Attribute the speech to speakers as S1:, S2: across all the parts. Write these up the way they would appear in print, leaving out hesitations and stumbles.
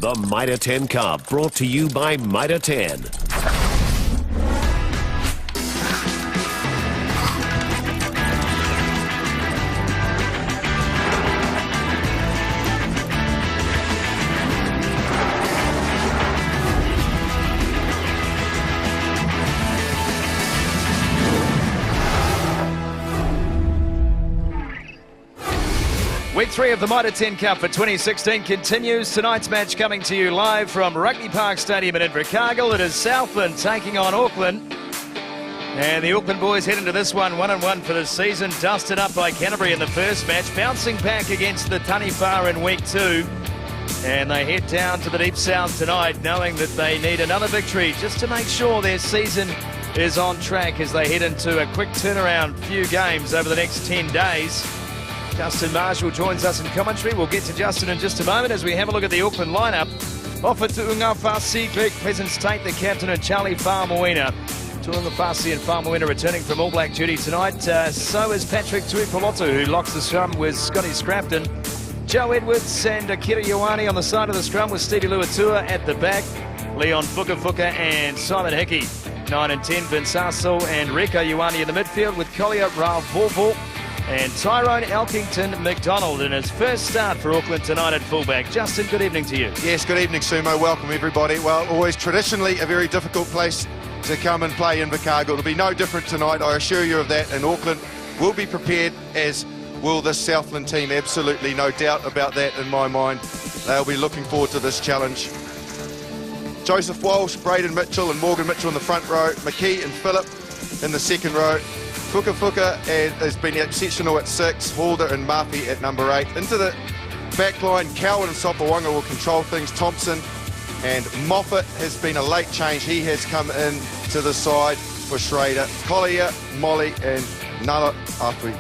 S1: The Mitre 10 Cup, brought to you by Mitre 10.
S2: Week 3 of the Mitre 10 Cup for 2016 continues. Tonight's match coming to you live from Rugby Park Stadium in Invercargill. It is Southland taking on Auckland. And the Auckland boys head into this one 1-1 for the season. Dusted up by Canterbury in the first match. Bouncing back against the Taniwha in week 2. And they head down to the Deep South tonight, knowing that they need another victory just to make sure their season is on track as they head into a quick turnaround few games over the next 10 days. Justin Marshall joins us in commentary. We'll get to Justin in just a moment as we have a look at the Auckland lineup. Offer Tu'ungafasi, Greg Pleasance Tate, the captain, and Charlie Faumuina. Tu'ungafasi and Faumuina returning from All Black duty tonight. So is Patrick Tuipulotu, who locks the scrum with Scotty Scrapton. Joe Edwards and Akira Ioane on the side of the scrum with Stevie Luatua at the back. Leon Fukafuka and Simon Hickey. 9 and 10, Vince Arcel and Reka Ioane in the midfield with Collier, Ralph Vorval and Tyrone Elkington McDonald in his first start for Auckland tonight at fullback. Justin, good evening to you.
S3: Yes, good evening, Sumo. Welcome, everybody. Well, always traditionally a very difficult place to come and play in Invercargill. It'll be no different tonight, I assure you of that, and Auckland will be prepared, as will this Southland team. Absolutely no doubt about that in my mind. They'll be looking forward to this challenge. Joseph Walsh, Braden Mitchell and Morgan Mitchell in the front row. McKee and Phillip in the second row. Fukafuka has been exceptional at 6, Halder and Murphy at number 8. Into the back line, Cowan and Sopawanga will control things. Thompson and Moffat has been a late change. He has come in to the side for Schrader. Collier, Molly and Nala Apu.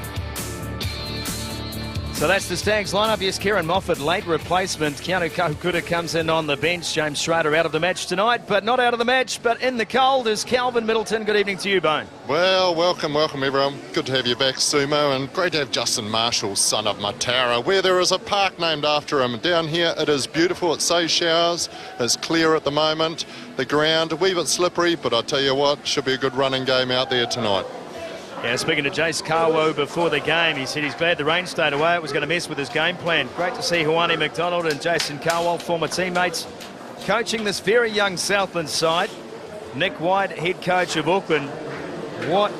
S2: So that's the Stags lineup. Yes, Kieran Moffat, late replacement. Keanu Kahukuta comes in on the bench. James Schrader out of the match tonight, but not out of the match, but in the cold is Calvin Middleton. Good evening to you, Bone.
S4: Well, welcome everyone. Good to have you back, Sumo, and great to have Justin Marshall, son of Mitre, where there is a park named after him. Down here it is beautiful, it saves showers, it's clear at the moment. The ground, a wee bit slippery, but I tell you what, should be a good running game out there tonight.
S2: Yeah, speaking to Jace Carwo before the game, he said he's glad the rain stayed away. It was going to mess with his game plan. Great to see Huane McDonald and Jason Carwell, former teammates, coaching this very young Southland side. Nick White, head coach of Auckland. What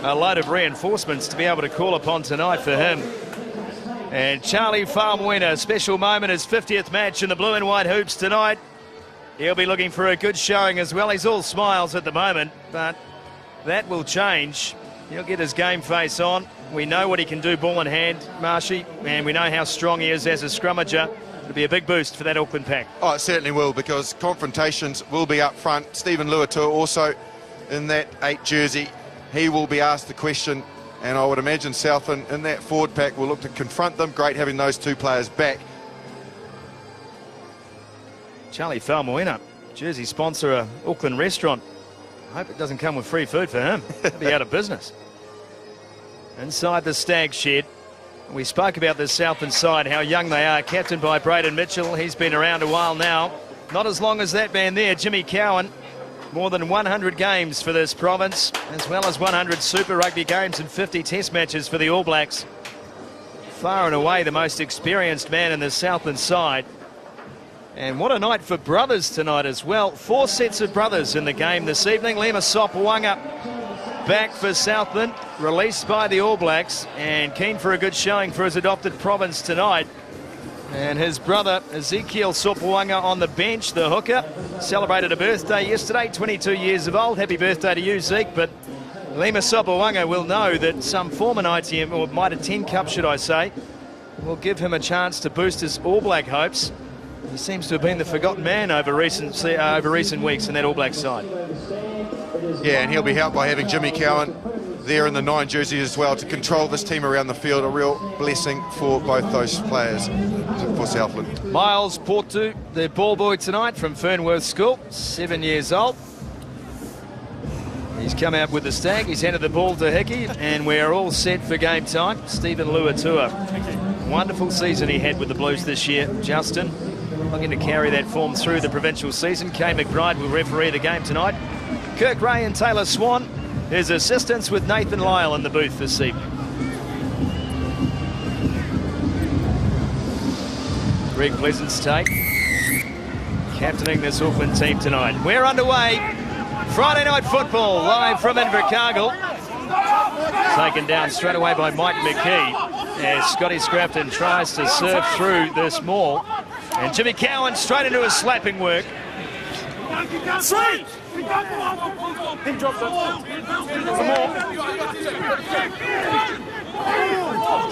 S2: a load of reinforcements to be able to call upon tonight for him. And Charlie Faumuina, a special moment, his 50th match in the blue and white hoops tonight. He'll be looking for a good showing as well. He's all smiles at the moment, but that will change. He'll get his game face on. We know what he can do ball in hand, Marshy, and we know how strong he is as a scrummager. It'll be a big boost for that Auckland pack.
S3: Oh, it certainly will, because confrontations will be up front. Stephen Luatua also in that 8 jersey. He will be asked the question, and I would imagine Southland in that forward pack will look to confront them. Great having those 2 players back.
S2: Charlie Faumuina, jersey sponsor, a Auckland restaurant. I hope it doesn't come with free food for him. He'll be out of business. Inside the Stag shed, we spoke about this Southland side, how young they are, captained by Braden Mitchell. He's been around a while now. Not as long as that man there, Jimmy Cowan. More than 100 games for this province, as well as 100 Super Rugby games and 50 Test matches for the All Blacks. Far and away the most experienced man in the Southland side. And what a night for brothers tonight as well. 4 sets of brothers in the game this evening. Lema Sopawanga back for Southland, released by the All Blacks, and keen for a good showing for his adopted province tonight. And his brother Ezekiel Sopawanga on the bench, the hooker, celebrated a birthday yesterday, 22 years of old. Happy birthday to you, Zeke. But Lema Sopawanga will know that some former ITM, or Mitre 10 Cup should I say, will give him a chance to boost his All Black hopes. He seems to have been the forgotten man over recent weeks in that All Black side.
S3: Yeah, and he'll be helped by having Jimmy Cowan there in the 9 jersey as well to control this team around the field. A real blessing for both those players for Southland.
S2: Miles Portu, the ball boy tonight from Fernworth School, 7 years old. He's come out with the Stag. He's handed the ball to Hickey, and we're all set for game time. Stephen Luatua. Wonderful season he had with the Blues this year, Justin. looking to carry that form through the provincial season. Kay McBride will referee the game tonight. Kirk Ray and Taylor Swan, his assistants, with Nathan Lyle in the booth this evening. Greg Pleasant's take, captaining this Auckland team tonight. We're underway. Friday night football live from Invercargill. Taken down straight away by Mike McKee as Scotty Scrafton tries to serve through this maul. And Jimmy Cowan straight into his slapping work.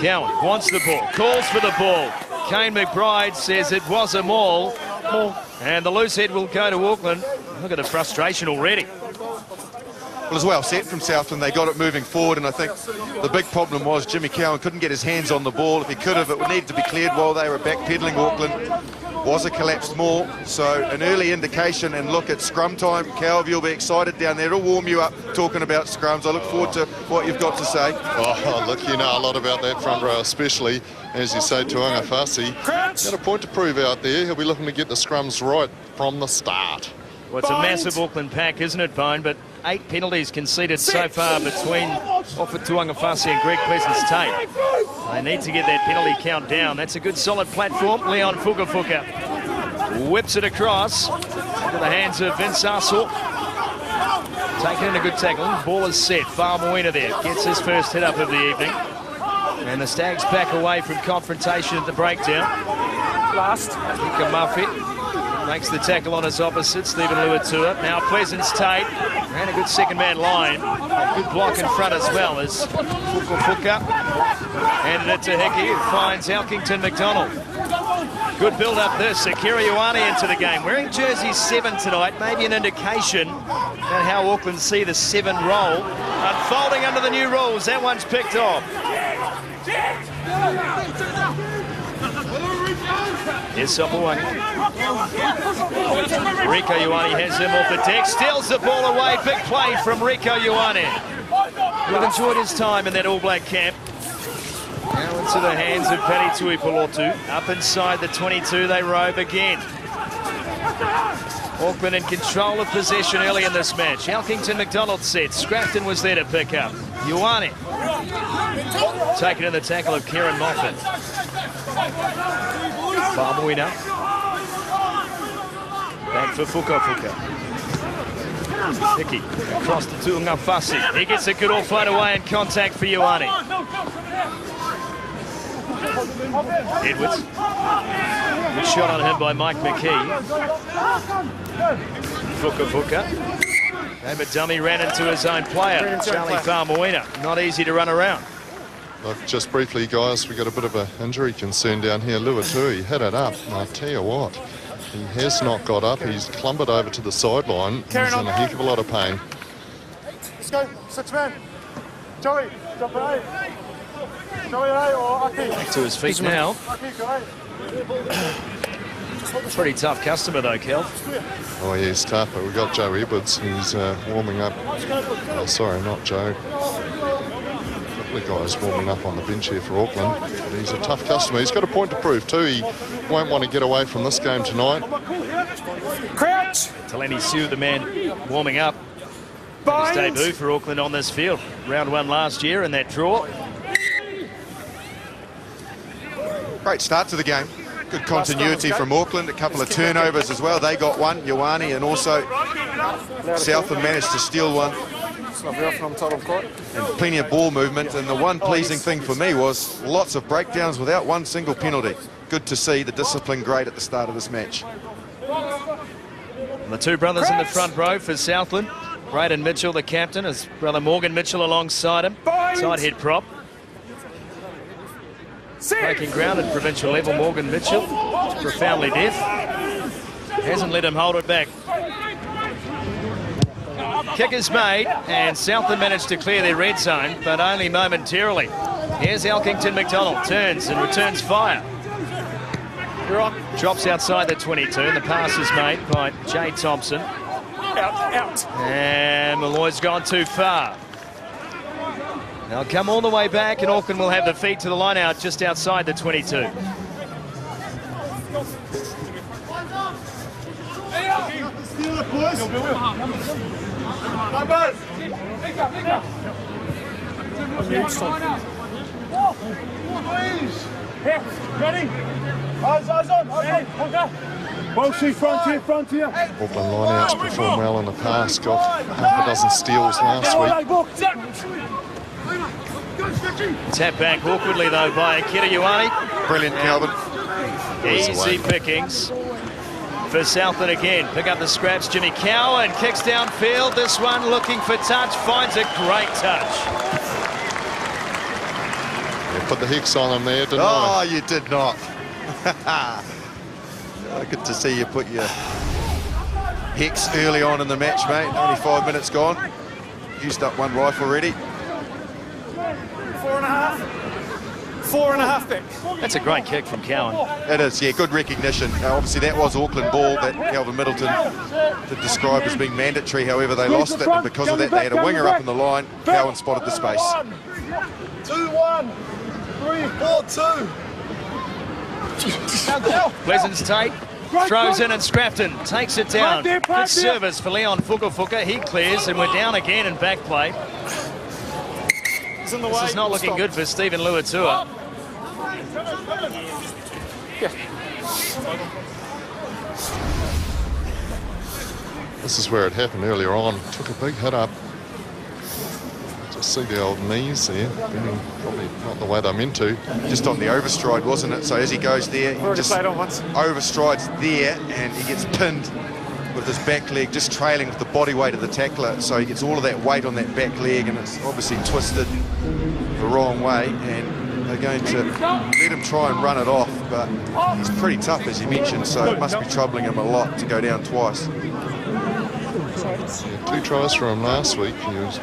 S2: Cowan wants the ball, calls for the ball. Kane McBride says it was a maul. And the loose head will go to Auckland. Look at the frustration already.
S3: Well, as well set from Southland, they got it moving forward, and I think the big problem was Jimmy Cowan couldn't get his hands on the ball. If he could have, it would need to be cleared while they were backpedaling. Auckland was a collapsed maul, so an early indication. And look at scrum time. Calv, you'll be excited down there. It'll warm you up talking about scrums. I look forward to what you've got to say.
S4: Oh, look, you know a lot about that front row, especially, as you say, Tuangafasi. Got a point to prove out there. He'll be looking to get the scrums right from the start.
S2: Well, it's a massive Auckland pack, isn't it, Bone? But 8 penalties conceded so far between Offa Tuangafasi and Greg Pleasant's tape. They need to get that penalty count down. That's a good solid platform. Leon Fukafuka whips it across into the hands of Vince Arsaw. Taken in a good tackle. Ball is set. Farmoina there gets his first hit up of the evening. And the Stags back away from confrontation at the breakdown. Last. Ika Murphy makes the tackle on his opposite, Stephen Luatua. Now Pleasant's tape, and a good second man line. A good block in front as well as Fukafuka. Handed it to Hickey, who finds Elkington McDonald. Good build up this. Akira Ioane into the game. Wearing jersey 7 tonight, maybe an indication about how Auckland see the 7 role. Unfolding under the new rules, that one's picked off. Here's Sopowangi. Rico Ioane has him off the deck, steals the ball away. Big play from Rico Ioane. We've enjoyed his time in that All Black camp. Now into the hands of Paddy Tuipulotu. Up inside the 22, they rove again. Auckland in control of possession early in this match. Elkington McDonald set. Scrafton was there to pick up. Ioane taken in the tackle of Kieran Moffat. Farmoina. Back for Fukafuka. Hickey across to Tuangafasi. He gets a good offload away and contact for Ioane. Edwards. Good shot on him by Mike McKee. Fukafuka. And a dummy ran into his own player, Charlie Farmoina. Not easy to run around.
S4: Look, just briefly, guys, we got a bit of an injury concern down here. Luatua, he hit it up, and I'll tell you what, he has not got up. He's clumbered over to the sideline. He's in a heck of a lot of pain.
S5: Let's go, 6 man. Joey, jump it. Joey, or Aki.
S2: Back to his feet now. Pretty tough customer though, Kel.
S4: Oh, yeah, he's tough, but we've got Joe Edwards. He's warming up. Oh, sorry, not Joe. The guy's warming up on the bench here for Auckland. But he's a tough customer. He's got a point to prove too. He won't want to get away from this game tonight.
S5: Crouch!
S2: Taleni Sue, the man warming up. His debut for Auckland on this field. Round 1 last year in that draw.
S3: Great start to the game. Good continuity from Auckland. A couple of turnovers as well. They got one, Ioane, and also Southland managed to steal one. And plenty of ball movement, and the one pleasing thing for me was lots of breakdowns without one single penalty. Good to see the discipline great at the start of this match.
S2: And the two brothers in the front row for Southland. Braden Mitchell, the captain, his brother Morgan Mitchell alongside him. Side head prop. Breaking ground at provincial level, Morgan Mitchell, profoundly deaf. Hasn't let him hold it back. Kick is made, and Southland managed to clear their red zone, but only momentarily. Here's Elkington McDonald, turns and returns fire. Drops outside the 22, and the pass is made by Jay Thompson.
S5: Out.
S2: And Malloy's gone too far. They'll come all the way back, and Auckland will have the feet to the line out just outside the 22.
S5: Ready? Eyes on. Okay. Well, see, front here.
S4: Auckland lineouts performed well in the past, got half a dozen steals last week.
S2: Tap back awkwardly, though, by Akira Ioane.
S3: Brilliant, Calvin.
S2: Easy pickings for Southland again. Pick up the scraps. Jimmy Cowan kicks downfield. This one looking for touch. Finds a great touch.
S4: You put the hex on him there, didn't
S3: Oh,
S4: I?
S3: you did not. Good to see you put your hex early on in the match, mate. Only 5 minutes gone. Used up one rifle already.
S5: 4.5 pick.
S2: That's a great kick from Cowan.
S3: It is, yeah, good recognition. Obviously, that was Auckland ball that Calvin Middleton did describe as being mandatory. However, they lost it, and because of that, they had a winger up in the line. Cowan spotted the space.
S5: 2-1. 3-4-2.
S2: Pleasance Tate throws in, and Scrafton takes it down. Good service for Leon Fukafuka. He clears, and we're down again in back play. This is not looking good for Stephen Luatua.
S4: This is where it happened earlier on. Took a big hit up. Just see the old knees there. Being probably not the way they're meant to.
S3: Just on the overstride, wasn't it? So as he goes there, he just overstrides there, and he gets pinned with his back leg, just trailing with the body weight of the tackler. So he gets all of that weight on that back leg, and it's obviously twisted the wrong way, and they're going to let him try and run it off, but he's pretty tough, as you mentioned, so it must be troubling him a lot to go down twice.
S4: Yeah, 2 tries for him last week. He was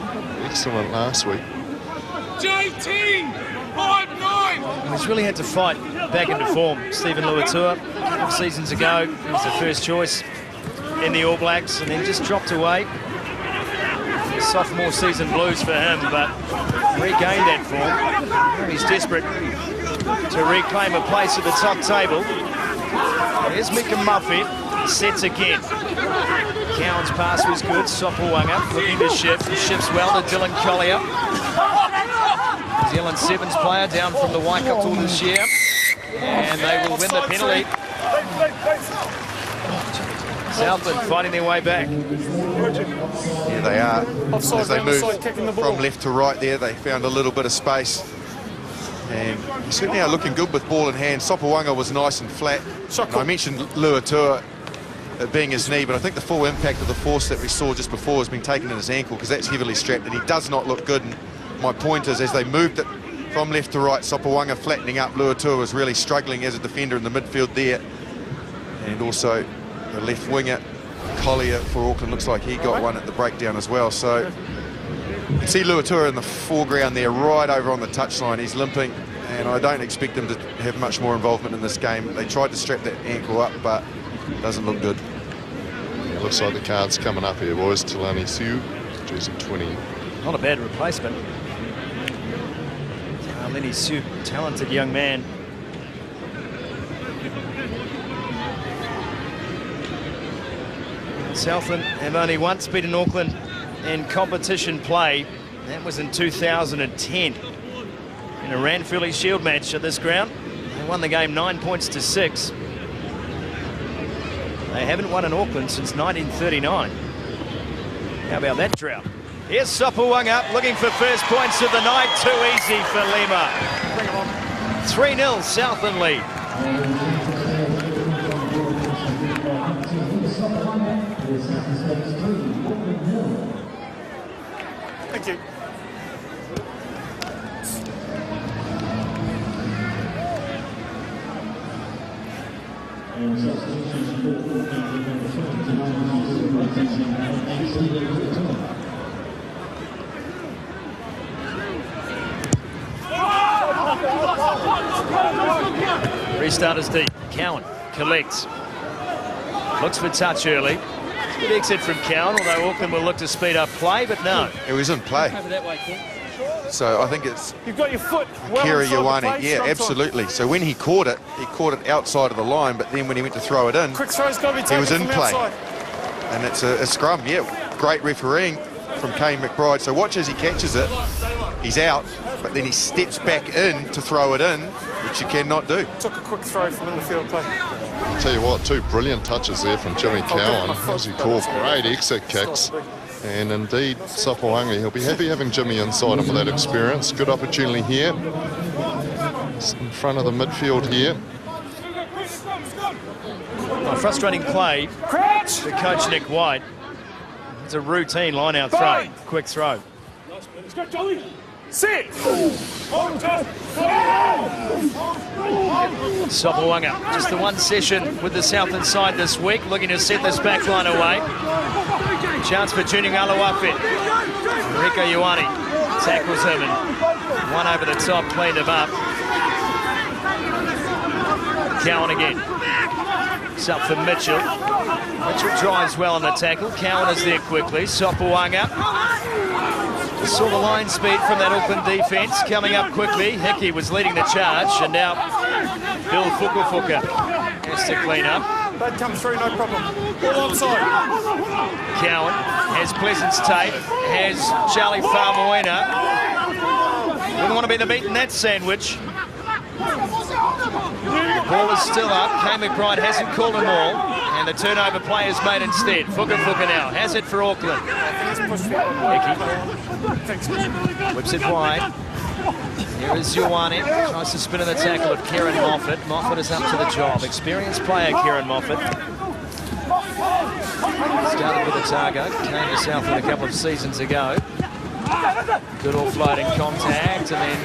S4: excellent last week.
S5: JT 5-9.
S2: He's really had to fight back into form. Stephen Luatua, a couple of seasons ago, he was the first choice in the All Blacks, and then just dropped away. Sophomore season blues for him, but regained that form. He's desperate to reclaim a place at the top table. There's Mika Muffet, sets again. Cowan's pass was good. Sopawanga looking to shift. He shifts well to Dylan Collier. New Zealand Sevens player down from the Waikato this year. And they will win the penalty. Southland fighting their way back.
S3: Yeah, they are. As they move from left to right there, they found a little bit of space. And they certainly are looking good with ball in hand. Sopawanga was nice and flat. And I mentioned Luatua being his knee, but I think the full impact of the force that we saw just before has been taken in his ankle, because that's heavily strapped, and he does not look good. And my point is, as they moved it from left to right, Sopawanga flattening up, Luatua was really struggling as a defender in the midfield there. And also the left winger, Collier for Auckland, looks like he got one at the breakdown as well. So you can see Luatua in the foreground there, right over on the touchline. He's limping, and I don't expect him to have much more involvement in this game. They tried to strap that ankle up, but it doesn't look good.
S4: It looks like the card's coming up here, boys. Talani Siu, jersey 20.
S2: Not a bad replacement. Lenny Sue, talented young man. Southland have only once beaten Auckland in competition play. That was in 2010 in a Ranfurly Shield match at this ground. They won the game 9 points to 6. They haven't won in Auckland since 1939. How about that drought? Here's Sopawanga looking for first points of the night. Too easy for Lima. 3-0 Southland lead.
S5: Thank you.
S2: Restart is deep. Cowan collects. Looks for touch early. Good exit from Cowan, although Auckland will look to speed up play, but no.
S3: It was in play. So I think it's
S5: You've got your foot well
S3: Kira
S5: inside the
S3: Ioane.
S5: place
S3: Yeah,
S5: sometimes.
S3: absolutely. So when he caught it outside of the line, but then when he went to throw it in,
S5: Quick throw's got to be taken
S3: he was in
S5: from
S3: play.
S5: outside.
S3: And it's a scrum. Yeah, great refereeing from Kane McBride. So watch as he catches it. He's out, but then he steps back in to throw it in, which you cannot do.
S5: Took a quick throw from in the field play.
S4: I'll tell you what, 2 brilliant touches there from Jimmy Cowan, as he called great exit kicks. And indeed, Sapoanga, he'll be happy having Jimmy inside him with that experience. Good opportunity here. It's in front of the midfield here.
S2: A frustrating play for coach Nick White. It's a routine line-out throw. Quick throw.
S5: Let's go, Joey. Sit.
S2: Sapoanga, just the one session with the Southland side this week, looking to set this back line away. Chance for Junior Alawafe. Rico Ioane tackles him and one over the top, cleaned him up. Cowan again. It's up for Mitchell. Mitchell drives well on the tackle. Cowan is there quickly. Sapoanga. Saw the line speed from that Auckland defence coming up quickly. Hickey was leading the charge, and now Bill Fukufuka has to clean up.
S5: That comes through, no problem. All onside.
S2: Cowan has Pleasance Tate, has Charlie Faumuina. Wouldn't want to be the meat in that sandwich. Ball is still up. Kane McBride hasn't called them all, and the turnover play is made instead. Fukufuka now has it for Auckland. Hickey whips it wide. Here is Ioane. Tries to spin in the tackle of Kieran Moffat. Moffat is up to the job. Experienced player, Kieran Moffat. Started with Otago. Came to Southland a couple of seasons ago. Good offloading contact, and then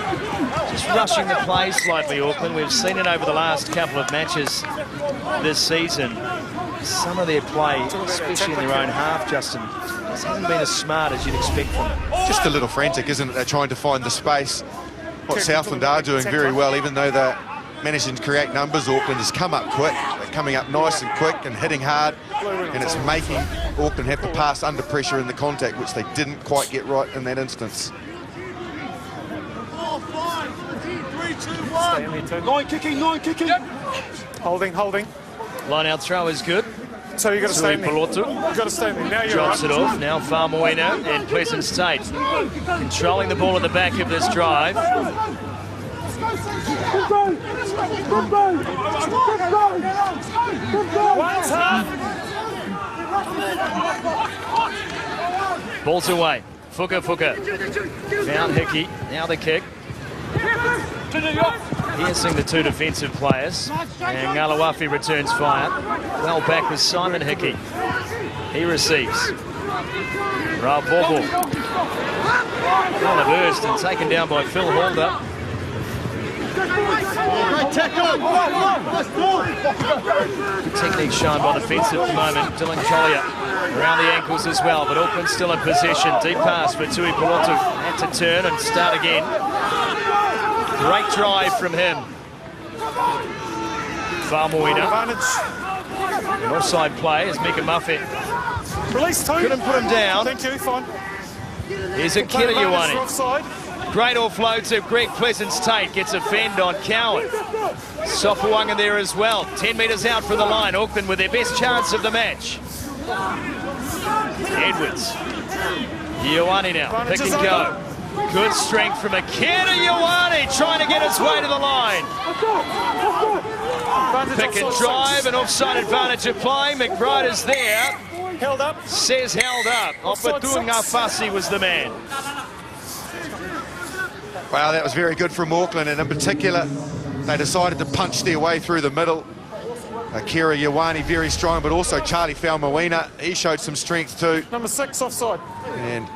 S2: just rushing the play slightly, Auckland. We've seen it over the last couple of matches this season. Some of their play, especially in their own half, Justin, this hasn't been as smart as you'd expect from them.
S3: Just a little frantic, isn't it? They're trying to find the space. What Southland are doing very well, even though they're managing to create numbers, Auckland has come up quick. They're coming up nice and quick and hitting hard, and it's making Auckland have to pass under pressure in the contact, which they didn't quite get right in that instance.
S5: 4, 5, 3, 2, 1. 9 kicking, 9 kicking. Holding.
S2: Line out throw is good.
S5: So you've got to stay in there.
S2: Pilotu
S5: You've got to stay in there. Now you're
S2: drops
S5: right.
S2: it off. Now Faumuina and Pleasant State controlling the ball at the back of this drive. Ball's away. Fukufuka found Hickey. Now the kick. Piercing the 2 defensive players. And Ngalawafi returns fire. Well back with Simon Hickey. He receives. Rob Bobo on a burst and taken down by Phil Halder. Good technique shown by the fence at the moment. Dylan Collier around the ankles as well, but Auckland still in possession. Deep pass for Tui Pilotu. Had to turn and start again. Great drive from him. Faumuina. An offside play as Mika Muffet
S5: Release 2.
S2: couldn't put him down.
S5: Thank you, fine.
S2: Here's a Kira Ioane.
S5: Offside.
S2: Great offload to Greg Pleasance Tate. Gets a fend on Cowan. Sapoanga there as well. 10 metres out from the line. Auckland with their best chance of the match. Edwards. Ioane now. Pick and go. Good strength from Akira Ioane trying to get his way to the line. Pick and drive, an offside advantage applying. McBride is there.
S5: Held up.
S2: Says held up. Opatu Ngafasi was the man.
S3: Wow, that was very good from Auckland, and in particular, they decided to punch their way through the middle. Akira Ioane very strong, but also Charlie Faumuina. He showed some strength too.
S5: Number 6 offside.
S3: And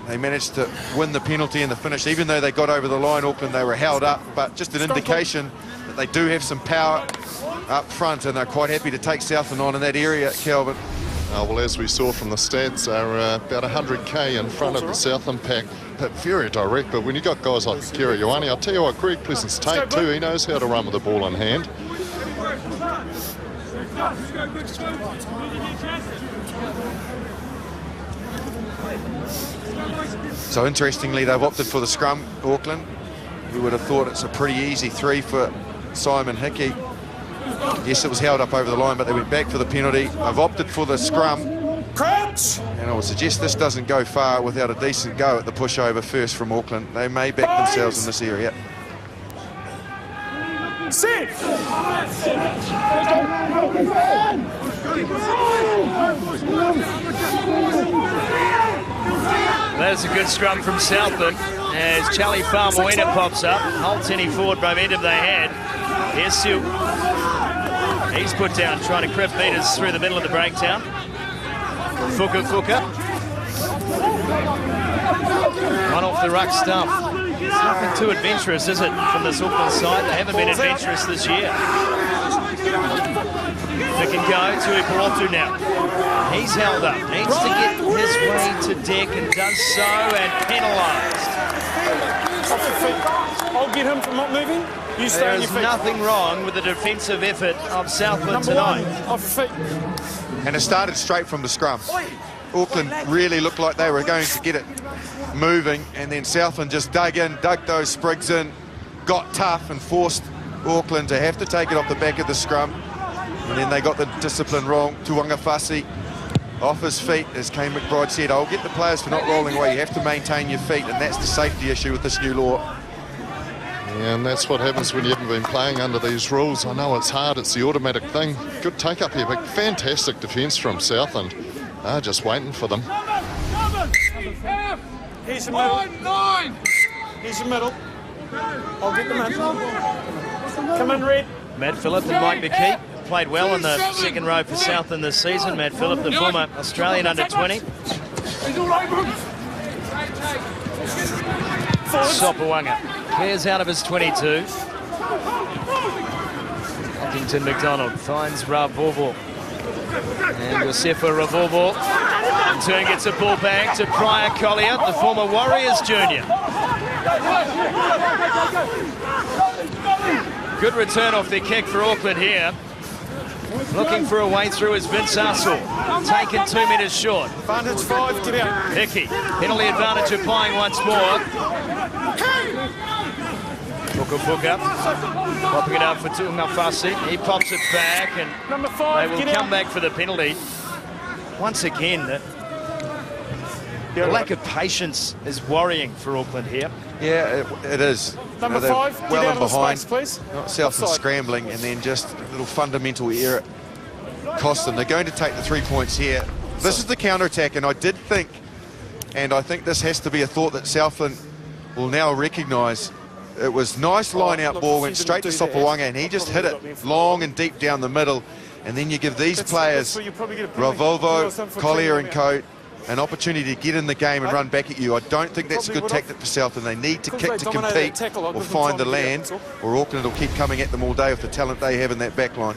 S3: they managed to win the penalty in the finish. Even though they got over the line, Auckland, they were held up, but just an indication that they do have some power up front, and they're quite happy to take Southland on in that area, Kelvin.
S4: Well, as we saw from the stats, are about 100k in front of the Southland pack. But very direct, but when you got guys like Akira Ioane, I'll tell you what, Greg Pleasance Tate too, he knows how to run with the ball in hand.
S3: So interestingly, they've opted for the scrum, Auckland. You would have thought it's a pretty easy 3 for Simon Hickey. Yes, it was held up over the line, but they went back for the penalty. They've opted for the scrum. And I would suggest this doesn't go far without a decent go at the pushover first from Auckland. They may back themselves in this area.
S5: Sit!
S2: That is a good scrum from Southland as Charlie Faumuina pops up, halts any forward momentum they had. Here's Sue. He's put down, trying to crib meters through the middle of the breakdown. Fuka. One off the ruck stuff. It's nothing too adventurous, is it, from this Auckland side? They haven't been adventurous this year. They can go to Iporotu now. He's held up. Needs to get his way to deck and does so, and penalised.
S5: I'll get him from not moving. You stay on your feet.
S2: There's nothing wrong with the defensive effort of Southland tonight.
S5: Off your feet.
S3: And it started straight from the scrum. Auckland really looked like they were going to get it moving, and then Southland just dug those sprigs in, got tough and forced Auckland to have to take it off the back of the scrum. And then they got the discipline wrong. Tuangafasi off his feet, as Kane McBride said, I'll get the players for not rolling away. You have to maintain your feet, and that's the safety issue with this new law.
S4: Yeah, and that's what happens when you haven't been playing under these rules. I know it's hard, it's the automatic thing. Good take up here, but fantastic defence from Southland. Just waiting for them.
S5: Here's the middle. Here's the middle. I'll get them in. Come in, Red.
S2: Matt Phillip and Mike McKee played well in the second row for Southland this season. Matt Phillip, the former Australian under-20. Sopoaga clears out of his 22. Huntington McDonald finds Ravovo. And Josefa Ravovo in turn gets a ball back to Prior Collier, the former Warriors junior. Good return off their kick for Auckland here. Looking for a way through is Vince Ussell. Taken 2 metres short.
S5: Advantage 5, get out.
S2: Hickey, penalty advantage applying once more. Fuka, popping it up for Tuangafasi. He pops it back, and
S5: Number 5,
S2: they will come back for the penalty. Once again, the lack of patience is worrying for Auckland here.
S3: Yeah, it is.
S5: Number 5, get
S3: well
S5: out
S3: and
S5: of the
S3: behind.
S5: space, please.
S3: Southland scrambling, and then just a little fundamental error cost them. They're going to take the 3 points here. This is the counter-attack, and I did think, and I think this has to be a thought that Southland will now recognise. It was nice line-out ball, went straight to Sopoaga, and he just hit it long and deep down the middle. And then you give these players, Ravovo, Collier and Co, an opportunity to get in the game and run back at you. I don't think that's a good tactic for Southland. They need to kick to compete or find the land, or Auckland will keep coming at them all day with the talent they have in that back line.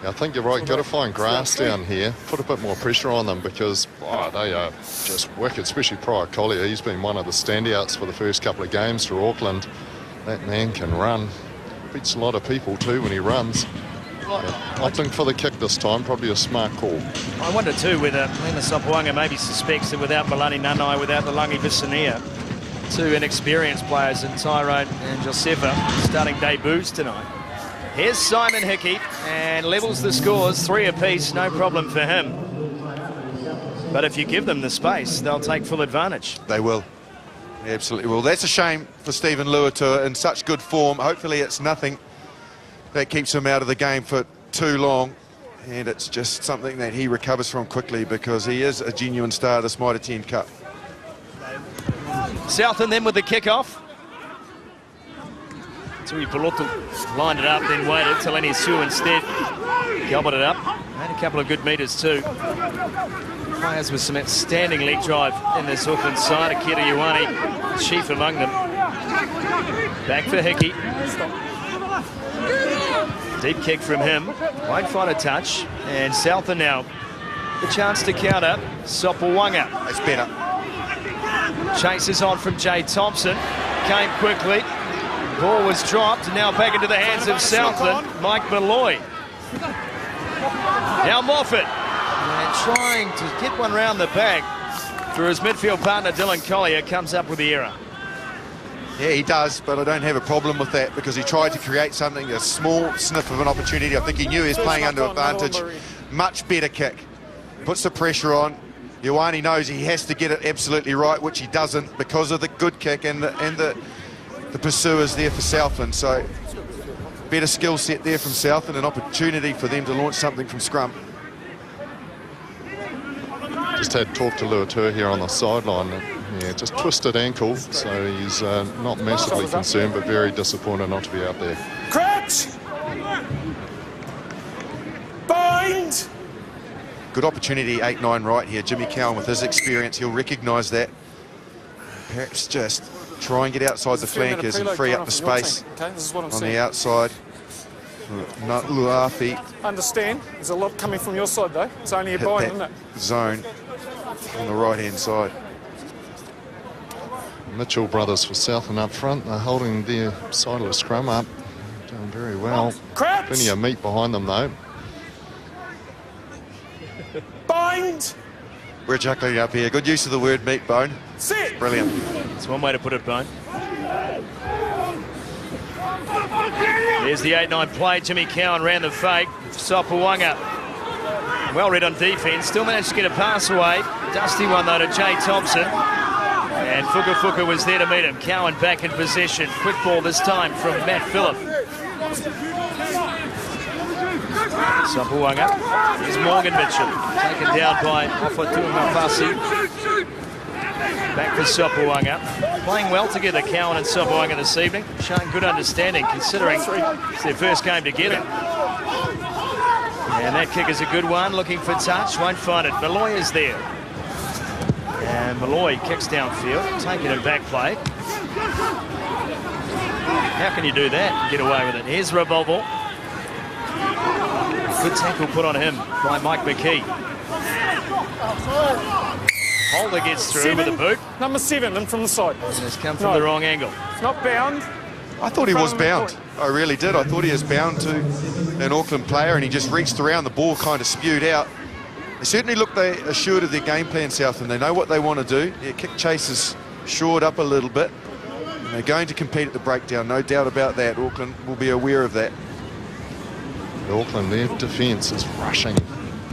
S4: Yeah, I think you're right. Got to find grass down here, put a bit more pressure on them, because they are just wicked, especially Prior Collier. He's been one of the standouts for the first couple of games for Auckland. That man can run. Beats a lot of people too when he runs. Yeah, I think for the kick this time, probably a smart call.
S2: I wonder too whether Lena Sopoaga maybe suspects that without Malani Nanai, without the Langi Visania, two inexperienced players in Tyrone and Josefa starting debuts tonight. Here's Simon Hickey and levels the scores, 3 apiece, no problem for him. But if you give them the space, they'll take full advantage.
S3: They will. Absolutely will. That's a shame for Stephen Luatua in such good form. Hopefully it's nothing that keeps him out of the game for too long, and it's just something that he recovers from quickly, because he is a genuine star of this Mitre 10 Cup.
S2: Southland then with the kick-off. Tui Polotu lined it up, then waited. Taleni Sue instead gobbled it up. Made a couple of good metres too. Players with some outstanding leg drive in this Auckland side. Akira Ioane, chief among them. Back for Hickey. Deep kick from him. Won't find a touch. And Southland now the chance to counter. Sopoaga.
S3: That's better.
S2: Chases on from Jay Thompson. Came quickly. Ball was dropped, and now back into the hands of Southland. Mike Malloy. Now Moffat. And trying to get one round the back. Through his midfield partner, Dylan Collier comes up with the error.
S3: Yeah, he does, but I don't have a problem with that because he tried to create something, a small sniff of an opportunity. I think he knew he was playing under advantage. Much better kick. Puts the pressure on. Ioane knows he has to get it absolutely right, which he doesn't because of the good kick and the pursuers there for Southland. So better skill set there from Southland, an opportunity for them to launch something from scrum.
S4: Just had talk to Luatua here on the sideline. Yeah, just twisted ankle, so he's not massively concerned, but very disappointed not to be out there.
S5: Crouch! Bind!
S3: Good opportunity, 8-9 right here. Jimmy Cowan, with his experience, he'll recognise that. Perhaps just try and get outside the flankers and free up the space on the outside. Luafi
S5: Understand, there's a lot coming from your side though. It's only a bind, isn't it?
S3: Zone on the right-hand side.
S4: Mitchell brothers for Southland up front. They're holding their side of the scrum up. Doing very well.
S5: Crouch!
S4: Plenty of meat behind them though.
S5: Bind!
S3: We're chuckling up here. Good use of the word meat, Bone.
S5: Sit!
S3: Brilliant.
S2: That's one way to put it, Bone. There's the 8-9 play. Jimmy Cowan ran the fake. Sopuanga, well read on defence. Still managed to get a pass away. Dusty one, though, to Jay Thompson. And Fuka was there to meet him. Cowan back in possession. Quick ball this time from Matt Phillip. Sopuanga. Here's Morgan Mitchell. Taken down by Ofatu'umafasi. Back for Sopuanga. Playing well together, Cowan and Sopuanga this evening. Showing good understanding considering it's their first game together. And that kick is a good one. Looking for touch. Won't find it. Malloy is there. And Malloy kicks downfield. Taking a back play. How can you do that? Get away with it. Here's Revolvo. Good tackle put on him by Mike McKee. Holder gets through with a boot.
S5: Number 7 in from the side.
S2: And it's come from the wrong angle.
S5: It's not bound.
S3: I thought he was bound. I really did. I thought he was bound to an Auckland player, and he just reached around. The ball kind of spewed out. They certainly look assured of their game plan, Southland. They know what they want to do. Their kick chase is shored up a little bit. And they're going to compete at the breakdown, no doubt about that. Auckland will be aware of that.
S4: Auckland, their defence is rushing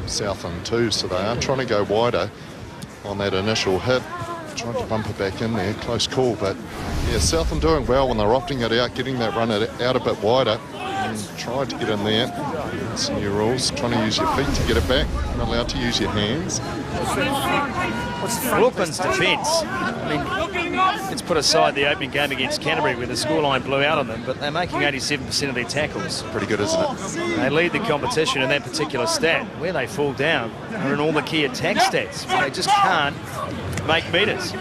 S4: Southland too, so they are trying to go wider on that initial hit. Trying to bump it back in there, close call, but yeah, Southland doing well when they're opting it out, getting that run out a bit wider, and tried to get in there. It's new rules, trying to use your feet to get it back, not allowed to use your hands.
S2: Auckland's defence, I mean, let's put aside the opening game against Canterbury where the scoreline blew out on them, but they're making 87% of their tackles.
S3: Pretty good, isn't it?
S2: They lead the competition in that particular stat. Where they fall down are in all the key attack stats. They just can't make meters.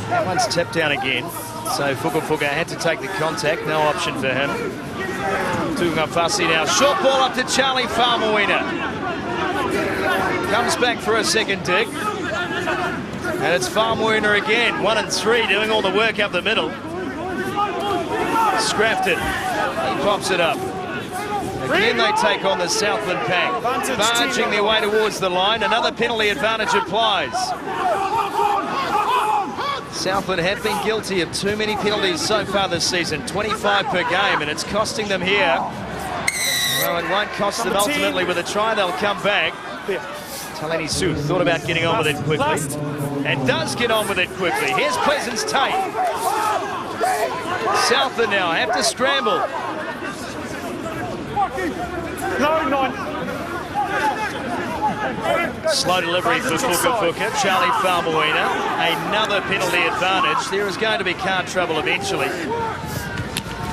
S2: That one's tipped down again, so Fuka had to take the contact, no option for him. Tu'ungafasi now, short ball up to Charlie Faumuina. Comes back for a second dig. And it's Faumuina again, 1 and 3, doing all the work up the middle. Scrapped it, he pops it up. Again they take on the Southland pack, barging their way towards the line. Another penalty advantage applies. Southland have been guilty of too many penalties so far this season, 25 per game, and it's costing them here. Well, it won't cost them ultimately. With a try, they'll come back. Taleni Su thought about getting on with it quickly, and does get on with it quickly. Here's Pleasance Tate. Southland now have to scramble.
S5: No.
S2: Slow delivery for Fuka. Charlie Faumuina. Another penalty advantage. There is going to be car trouble eventually.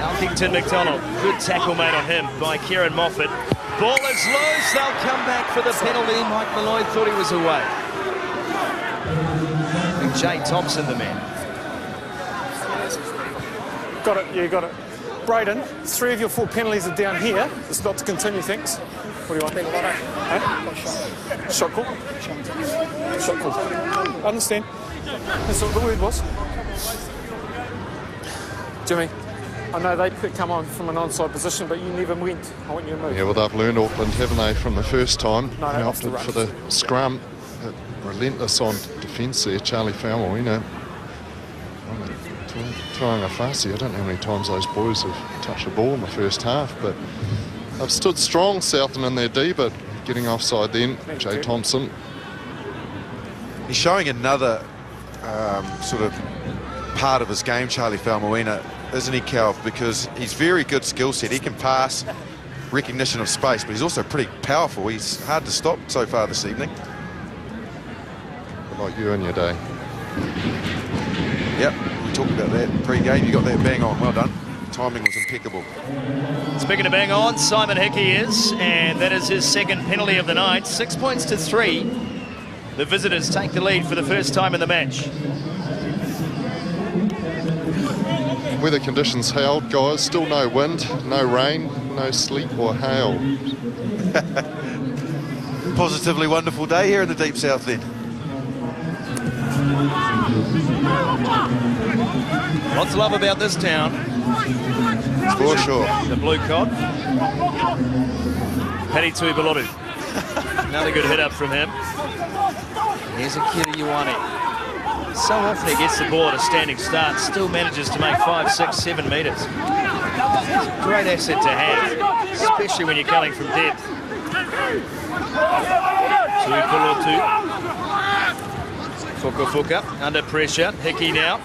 S2: Alkington McDonald. Good tackle made on him by Kieran Moffat. Ball is loose. They'll come back for the penalty. Mike Malloy thought he was away. I think Jay Thompson, the man.
S5: Got it. Yeah, got it. Braden, 3 of your 4 penalties are down here. It's not to continue things. What do you want? Shot call. Shot call. I understand. That's what the word was. Jimmy, I know they come on from an onside position, but you never went. I want you to move.
S4: Yeah, well, they've learned Auckland, haven't they, from the first time?
S5: No,
S4: they opted for the scrum. It relentless on defence there, Charlie Faumuina. Throwing a fussy. I don't know how many times those boys have touched the ball in the first half, but they've stood strong, Southland in their D, but getting offside then. Jay Thompson.
S3: He's showing another sort of part of his game, Charlie Faumuina, isn't he, Cal? Because he's very good skill set. He can pass, recognition of space, but he's also pretty powerful. He's hard to stop so far this evening.
S4: Like you in your day.
S3: Yep, we talked about that pre-game. You got that bang on. Well done. Timing was impeccable.
S2: Speaking of bang on, Simon Hickey is, and that is his second penalty of the night. 6 points to 3. The visitors take the lead for the first time in the match.
S4: Weather conditions held, guys. Still no wind, no rain, no sleet or hail.
S3: Positively wonderful day here in the deep south then.
S2: Lots of love about this town.
S3: For sure.
S2: The blue cod. Paddy Tuipulotu. Another good hit up from him. Here's a Kiriyuani. So often he gets the ball at a standing start, still manages to make 5, 6, 7 metres. It's a great asset to have, especially when you're coming from depth. Tuipulotu. Fuka under pressure. Hickey now.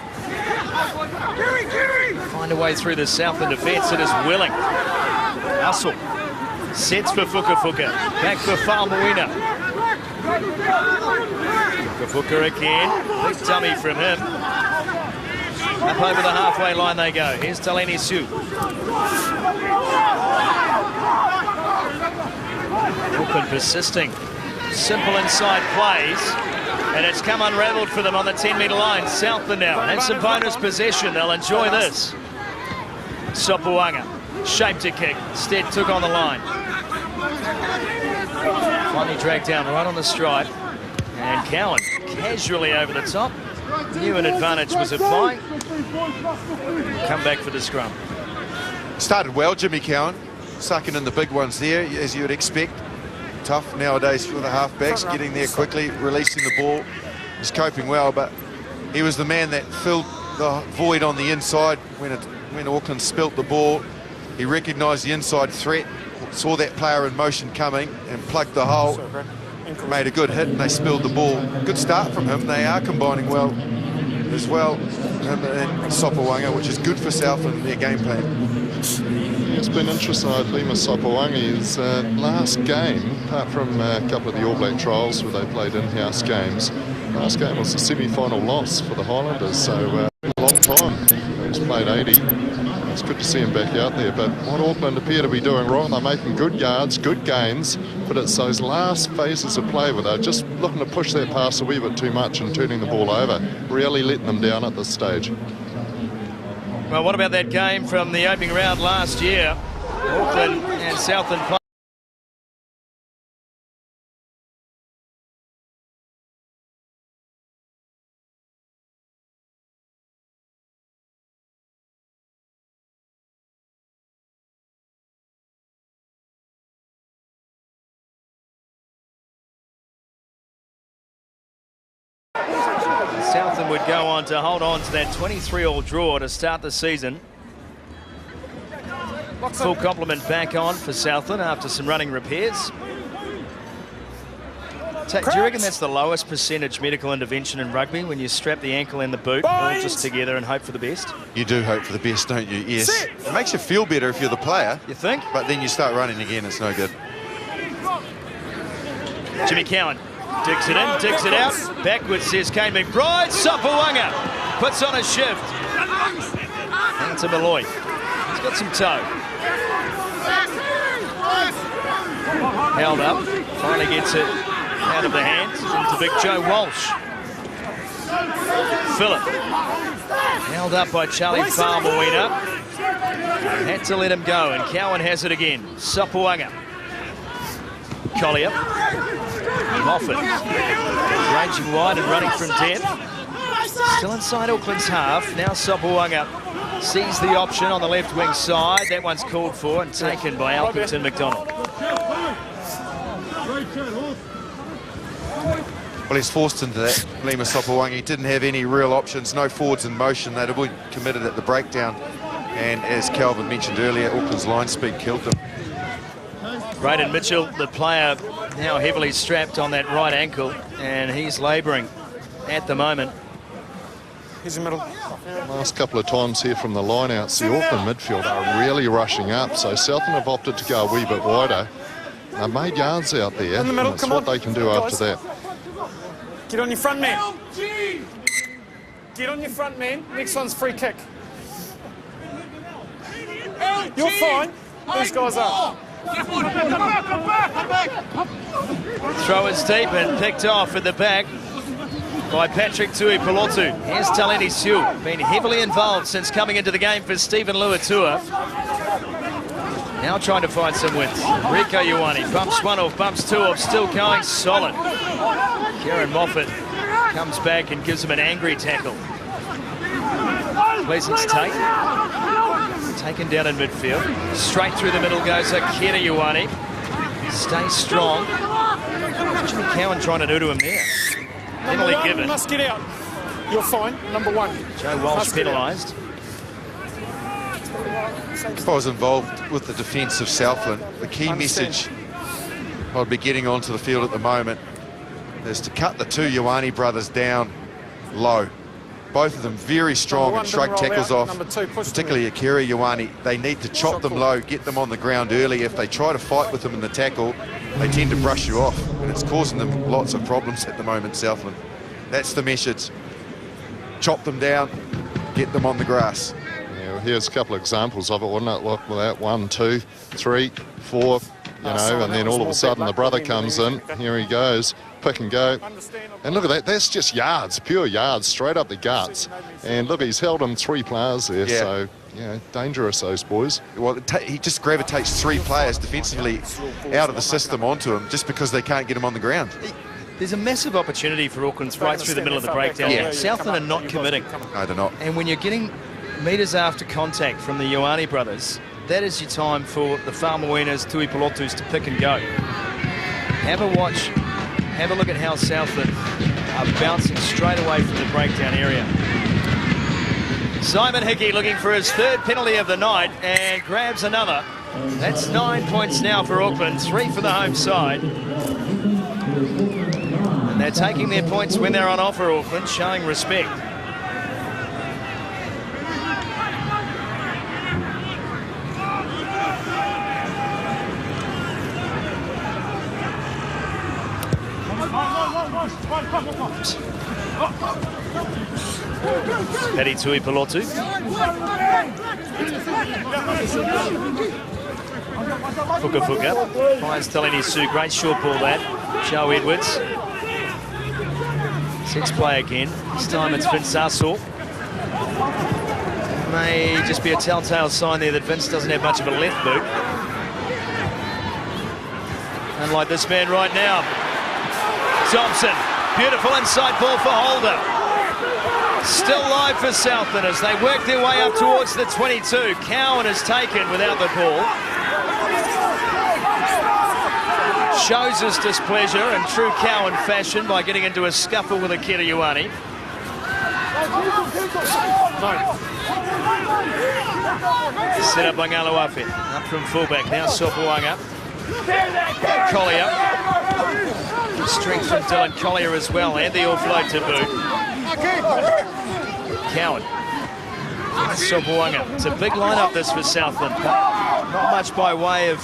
S2: Find a way through the Southland defence. It is willing. Hustle. Sets for Fuka. Back for Faumuina. Fuka again. Big dummy from him. Up over the halfway line they go. Here's Taleni Su. Auckland persisting. Simple inside plays. And it's come unravelled for them on the 10-metre line. Southland now have some bonus possession. They'll enjoy this. Sopuanga shaped a kick. Instead took on the line. Finally dragged down right on the stripe. And Cowan casually over the top. Knew an advantage was at play. Come back for the scrum.
S3: Started well, Jimmy Cowan. Sucking in the big ones there, as you would expect. Tough nowadays for the halfbacks, getting there quickly, releasing the ball. He's coping well, but he was the man that filled the void on the inside when Auckland spilt the ball. He recognised the inside threat, saw that player in motion coming and plugged the hole, made a good hit and they spilled the ball. Good start from him. They are combining well as well, him and Sopuanga, which is good for Southland in their game plan.
S4: It's been interesting, I believe, with Sopuangi's last game, apart from a couple of the All Black trials where they played in-house games. Last game was a semi-final loss for the Highlanders, so a long time. He's played 80. It's good to see him back out there, but what Auckland appear to be doing wrong, they're making good yards, good gains, but it's those last phases of play where they're just looking to push their pass a wee bit too much and turning the ball over, really letting them down at this stage.
S2: Well, what about that game from the opening round last year? Auckland and Southland play. Southland would go on to hold on to that 23-all draw to start the season. Full complement back on for Southland after some running repairs. Do you reckon that's the lowest percentage medical intervention in rugby, when you strap the ankle and the boot all just together and hope for the best?
S3: You do hope for the best, don't you? Yes. It makes you feel better if you're the player.
S2: You think?
S3: But then you start running again, it's no good.
S2: Jimmy Cowan digs it in, digs it out. Backwards, says Kane McBride. Sopuanga puts on a shift. And to Malloy. He's got some toe. Held up. Finally gets it out of the hands into Big Joe Walsh. Phillip. Held up by Charlie Faumuina. Had to let him go, and Cowan has it again. Sopuanga. Collier. Moffat. Ranging wide and running from depth. Still inside Auckland's half. Now Sopuanga sees the option on the left wing side. That one's called for and taken by Alkington McDonald.
S3: Well, he's forced into that. Lima Sopowangi didn't have any real options, no forwards in motion. They'd have been committed at the breakdown. And as Calvin mentioned earlier, Auckland's line speed killed them.
S2: Braden Mitchell, the player, now heavily strapped on that right ankle, and he's labouring at the moment.
S5: He's in the middle.
S4: Last couple of times here from the line-outs, the Auckland midfield are really rushing up. So Southland have opted to go a wee bit wider. They've made yards out there.
S5: In the middle,
S4: and
S5: come
S4: what
S5: on.
S4: they can do after that.
S5: Get on your front man. Get on your front man. Next one's free kick. You're fine. These guys are.
S2: Throw is deep and picked off at the back by Patrick Tuipulotu. Here's Taleni Siu, been heavily involved since coming into the game for Stephen Luatua. Now trying to find some wins. Rico Ioane bumps one off, bumps two off, still going solid. Kieran Moffat comes back and gives him an angry tackle. Pleasance taken down in midfield. Straight through the middle goes Akira Ioane. Stays strong. What's Jimmy Cowan trying to do to him there? Penalty given.
S5: You must get out. You're fine. Number one.
S2: Joe Walsh penalised.
S3: If I was involved with the defence of Southland, the key message I'd be getting onto the field at the moment is to cut the two Ioane brothers down low. Both of them very strong and shrug tackles off, particularly Akira Ioane. They need to chop them low, get them on the ground early. If they try to fight with them in the tackle, they tend to brush you off, and it's causing them lots of problems at the moment, Southland. That's the message. Chop them down, get them on the grass.
S4: Yeah, well, here's a couple of examples of it, wouldn't it? Look, with that 1, 2, 3, 4, you know, and then all of a sudden the brother comes in. Here he goes, pick and go. And look at that, that's just yards, pure yards, straight up the guts. And look, he's held him 3 players there, so, you know, dangerous, those boys.
S3: Well, he just gravitates 3 players defensively out of the system onto him just because they can't get him on the ground.
S2: There's a massive opportunity for Auckland's right through the middle of the breakdown.
S3: Yeah.
S2: Southland are not committing.
S3: No, they're not.
S2: And when you're getting metres after contact from the Ioane brothers, that is your time for the Whamoenas, Tuipulotus to pick and go. Have a watch, have a look at how Southland are bouncing straight away from the breakdown area. Simon Hickey looking for his 3rd penalty of the night and grabs another. That's 9 points now for Auckland, 3 for the home side. And they're taking their points when they're on offer, Auckland, showing respect. Paddy Tuipulotu. Fuka. Finds Taleni Siu. Great short ball that. Joe Edwards. 6 play again. This time it's Vince Arsaw. May just be a telltale sign there that Vince doesn't have much of a left boot. Unlike this man right now. Thompson. Beautiful inside ball for Holder. Still live for Southland as they work their way up towards the 22. Cowan is taken without the ball. Shows his displeasure in true Cowan fashion by getting into a scuffle with Akira Ioane. Set up by Ngalawafe. Up from fullback now, Sopoanga. Collier. Strength from Dylan Collier as well, and the offload to boot. Cowan. Sopoanga. It's a big lineup this for Southland, but not much by way of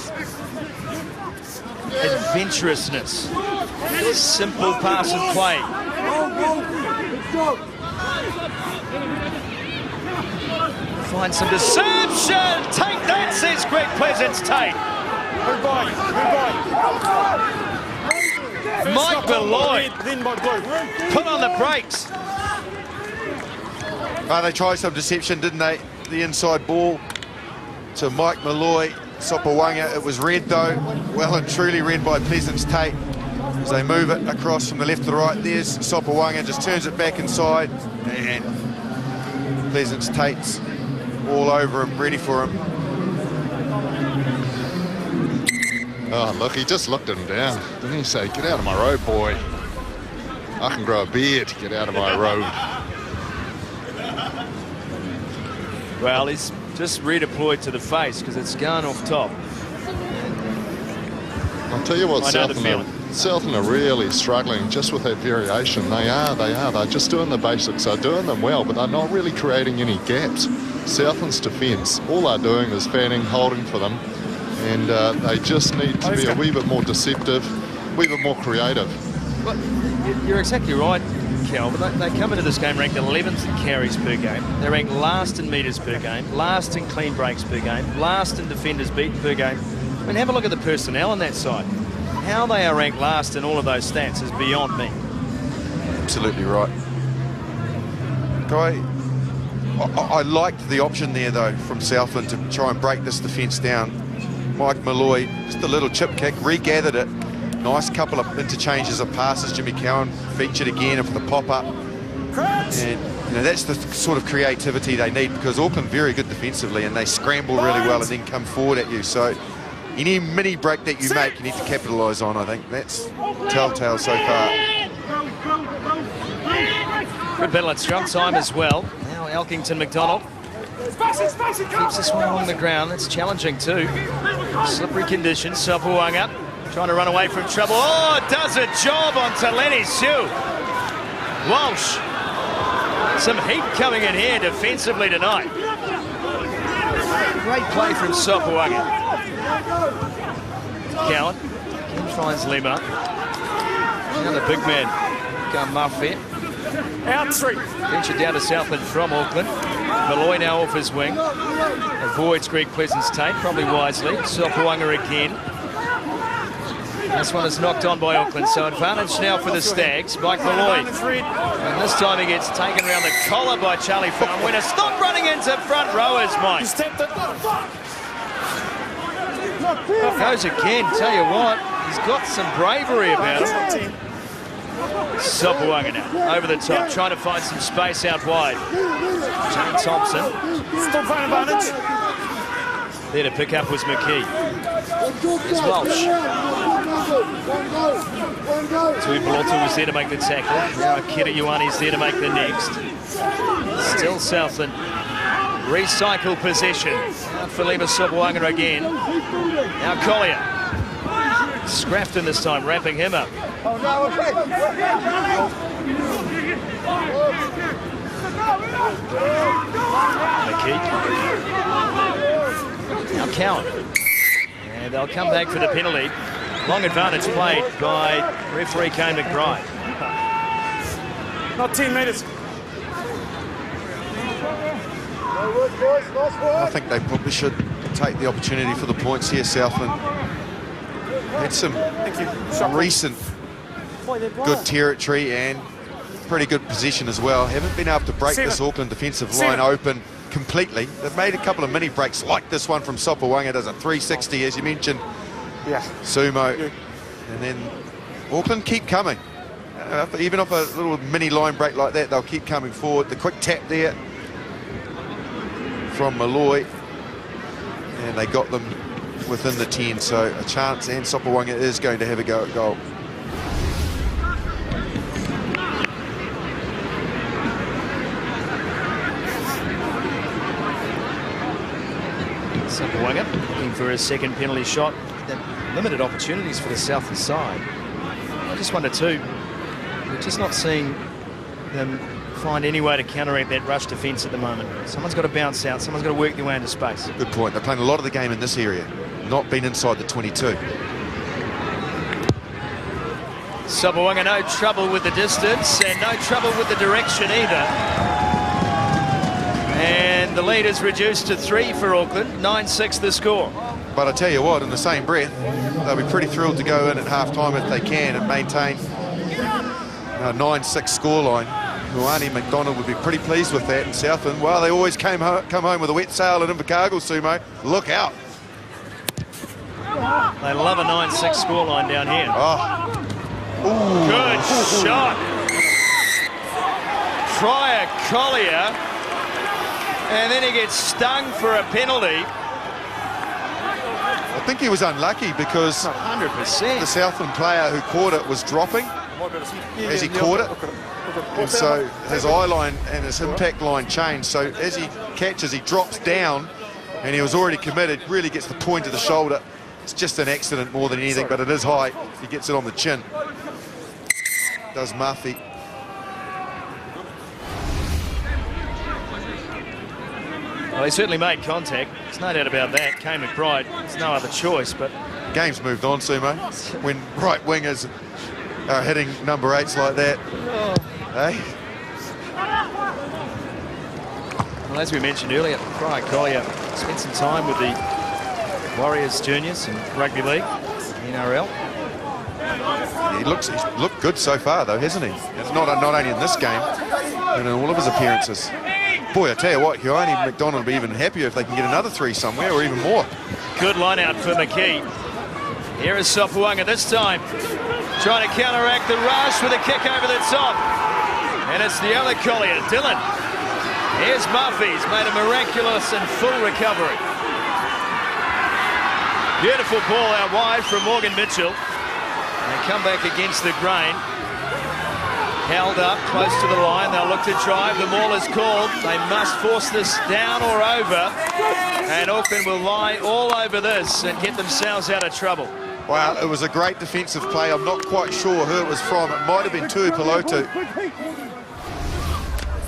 S2: adventurousness. Simple pass and play. Find some deception. Take that, says Greg Pleasance-Tate. Mike Malloy put on the brakes.
S3: They tried some deception, didn't they? The inside ball to Mike Malloy. Sopoanga, it was read though, well and truly read by Pleasance-Tate as they move it across from the left to the right. There's Sopoanga, just turns it back inside, and Pleasance-Tate's all over him, ready for him.
S4: Oh, look, he just looked him down. Didn't he say, get out of my road, boy? I can grow a beard to get out of my road.
S2: Well, he's just redeployed to the face because it's gone off top.
S4: I'll tell you what,
S2: I know the feeling.
S4: Southland are really struggling just with that variation. They are. They're just doing the basics. They're doing them well, but they're not really creating any gaps. Southland's defence, all they're doing is fanning, holding for them, and they just need to be a wee bit more deceptive, a wee bit more creative.
S2: Well, you're exactly right, Cal, but they come into this game ranked 11th in carries per game. They're ranked last in metres per game, last in clean breaks per game, last in defenders beaten per game. I mean, have a look at the personnel on that side. How they are ranked last in all of those stats is beyond me.
S3: Absolutely right. Guy, I liked the option there, though, from Southland to try and break this defence down. Mike Malloy, just a little chip kick, regathered it. Nice couple of interchanges of passes. Jimmy Cowan featured again for the pop-up. And, you know, that's the sort of creativity they need, because Auckland very good defensively and they scramble really well and then come forward at you. So any mini break that you make, you need to capitalise on, I think. That's telltale so far.
S2: Good battle at scrum time as well. Now Elkington McDonald keeps this one along the ground. That's challenging too. Slippery conditions. Sopuanga trying to run away from trouble. Oh, does a job on Taleni Sue. Walsh. Some heat coming in here defensively tonight. Great play from Sopuanga. Cowan again finds Lima. Another big man. Got Muff here.
S5: Out 3.
S2: Venture down to Southland from Auckland. Malloy now off his wing. Avoids Greg Pleasant's tape, probably wisely. Sopuanga again. This one is knocked on by Auckland, so advantage now for the Stags. Mike Malloy. And this time he gets taken around the collar by Charlie Farmwinner. Stop running into front rowers, Mike. Goes again, tell you what, he's got some bravery about him. Sopuanga now, over the top, trying to find some space out wide. Jane Thompson.
S5: Still playing advantage.
S2: There to pick up was McKee. There's Walsh. Tuipulotu was there to make the tackle. Now Akira Ioane's there to make the next. Still Southland. Recycle possession. Now Filipa Sopuanga again. Now Collier. Scrafton this time, wrapping him up. McKee. Now Cowan. And they'll come back for the penalty. Long advantage played by referee Kane McBride.
S5: Not 10 metres.
S3: I think they probably should take the opportunity for the points here, Southland. Had some recent good territory and pretty good position as well. Haven't been able to break this Auckland defensive line open completely. They've made a couple of mini breaks like this one from Sopuanga. Does a 360, as you mentioned.
S5: Yeah.
S3: Sumo. And then Auckland keep coming. Even off a little mini line break like that, they'll keep coming forward. The quick tap there from Malloy. And they got them within the 10, so a chance, and Sopuanga is going to have a go at goal.
S2: Sopuanga looking for a second penalty shot. Limited opportunities for the Southland side. I just wonder too, we're just not seeing them find any way to counteract that rush defence at the moment. Someone's got to bounce out, someone's got to work their way into space.
S3: Good point. They're playing a lot of the game in this area, not been inside the 22.
S2: Sopuanga, no trouble with the distance and no trouble with the direction either. And the lead is reduced to 3 for Auckland, 9-6 the score.
S3: But I tell you what, in the same breath, they'll be pretty thrilled to go in at half-time if they can and maintain a 9-6 scoreline. Ioane McDonald would be pretty pleased with that. And Southland, well, they always come home with a wet sail at Invercargill, Sumo. Look out.
S2: They love a 9-6 scoreline down here.
S3: Oh.
S2: Good shot. Fryer Collier. And then he gets stung for a penalty.
S3: I think he was unlucky because
S2: 100%.
S3: the Southland player who caught it was dropping. as he caught it. And so his eye line and his impact line changed. So as he catches, he drops down, and he was already committed, really gets the point of the shoulder. It's just an accident more than anything, but it is high. He gets it on the chin. Does Murphy.
S2: Well, he certainly made contact. There's no doubt about that. Kane McBride, there's no other choice, but...
S3: Game's moved on, Sumo. When right wingers are hitting number 8s like that. Hey?
S2: Well, as we mentioned earlier, Brian Collier spent some time with the Warriors Juniors and Rugby League, NRL.
S3: He's looked good so far, though, hasn't he? It's not only in this game, but in all of his appearances. Boy, I tell you what, Ioane McDonald will be even happier if they can get another 3 somewhere, or even more.
S2: Good line out for McKee. Here is Sopuanga this time, trying to counteract the rush with a kick over the top. And it's the other Collier, Dylan. Here's Murphy. He's made a miraculous and full recovery. Beautiful ball out wide from Morgan Mitchell. They come back against the grain. Held up close to the line. They'll look to drive. The maul is called. They must force this down or over. And Auckland will lie all over this and get themselves out of trouble.
S3: Wow, it was a great defensive play. I'm not quite sure who it was from. It might have been Tuipulotu.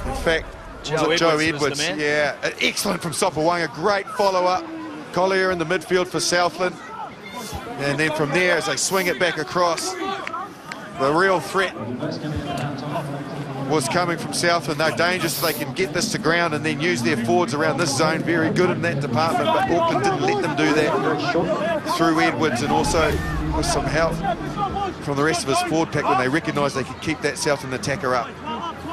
S3: In fact,
S2: Joe Edwards?
S3: Yeah, excellent from Sopuanga. Great follow-up. Collier in the midfield for Southland. And then from there, as they swing it back across, the real threat was coming from Southland. They're dangerous if they can get this to ground and then use their forwards around this zone. Very good in that department, but Auckland didn't let them do that through Edwards, and also with some help from the rest of his forward pack when they recognised they could keep that Southland attacker up.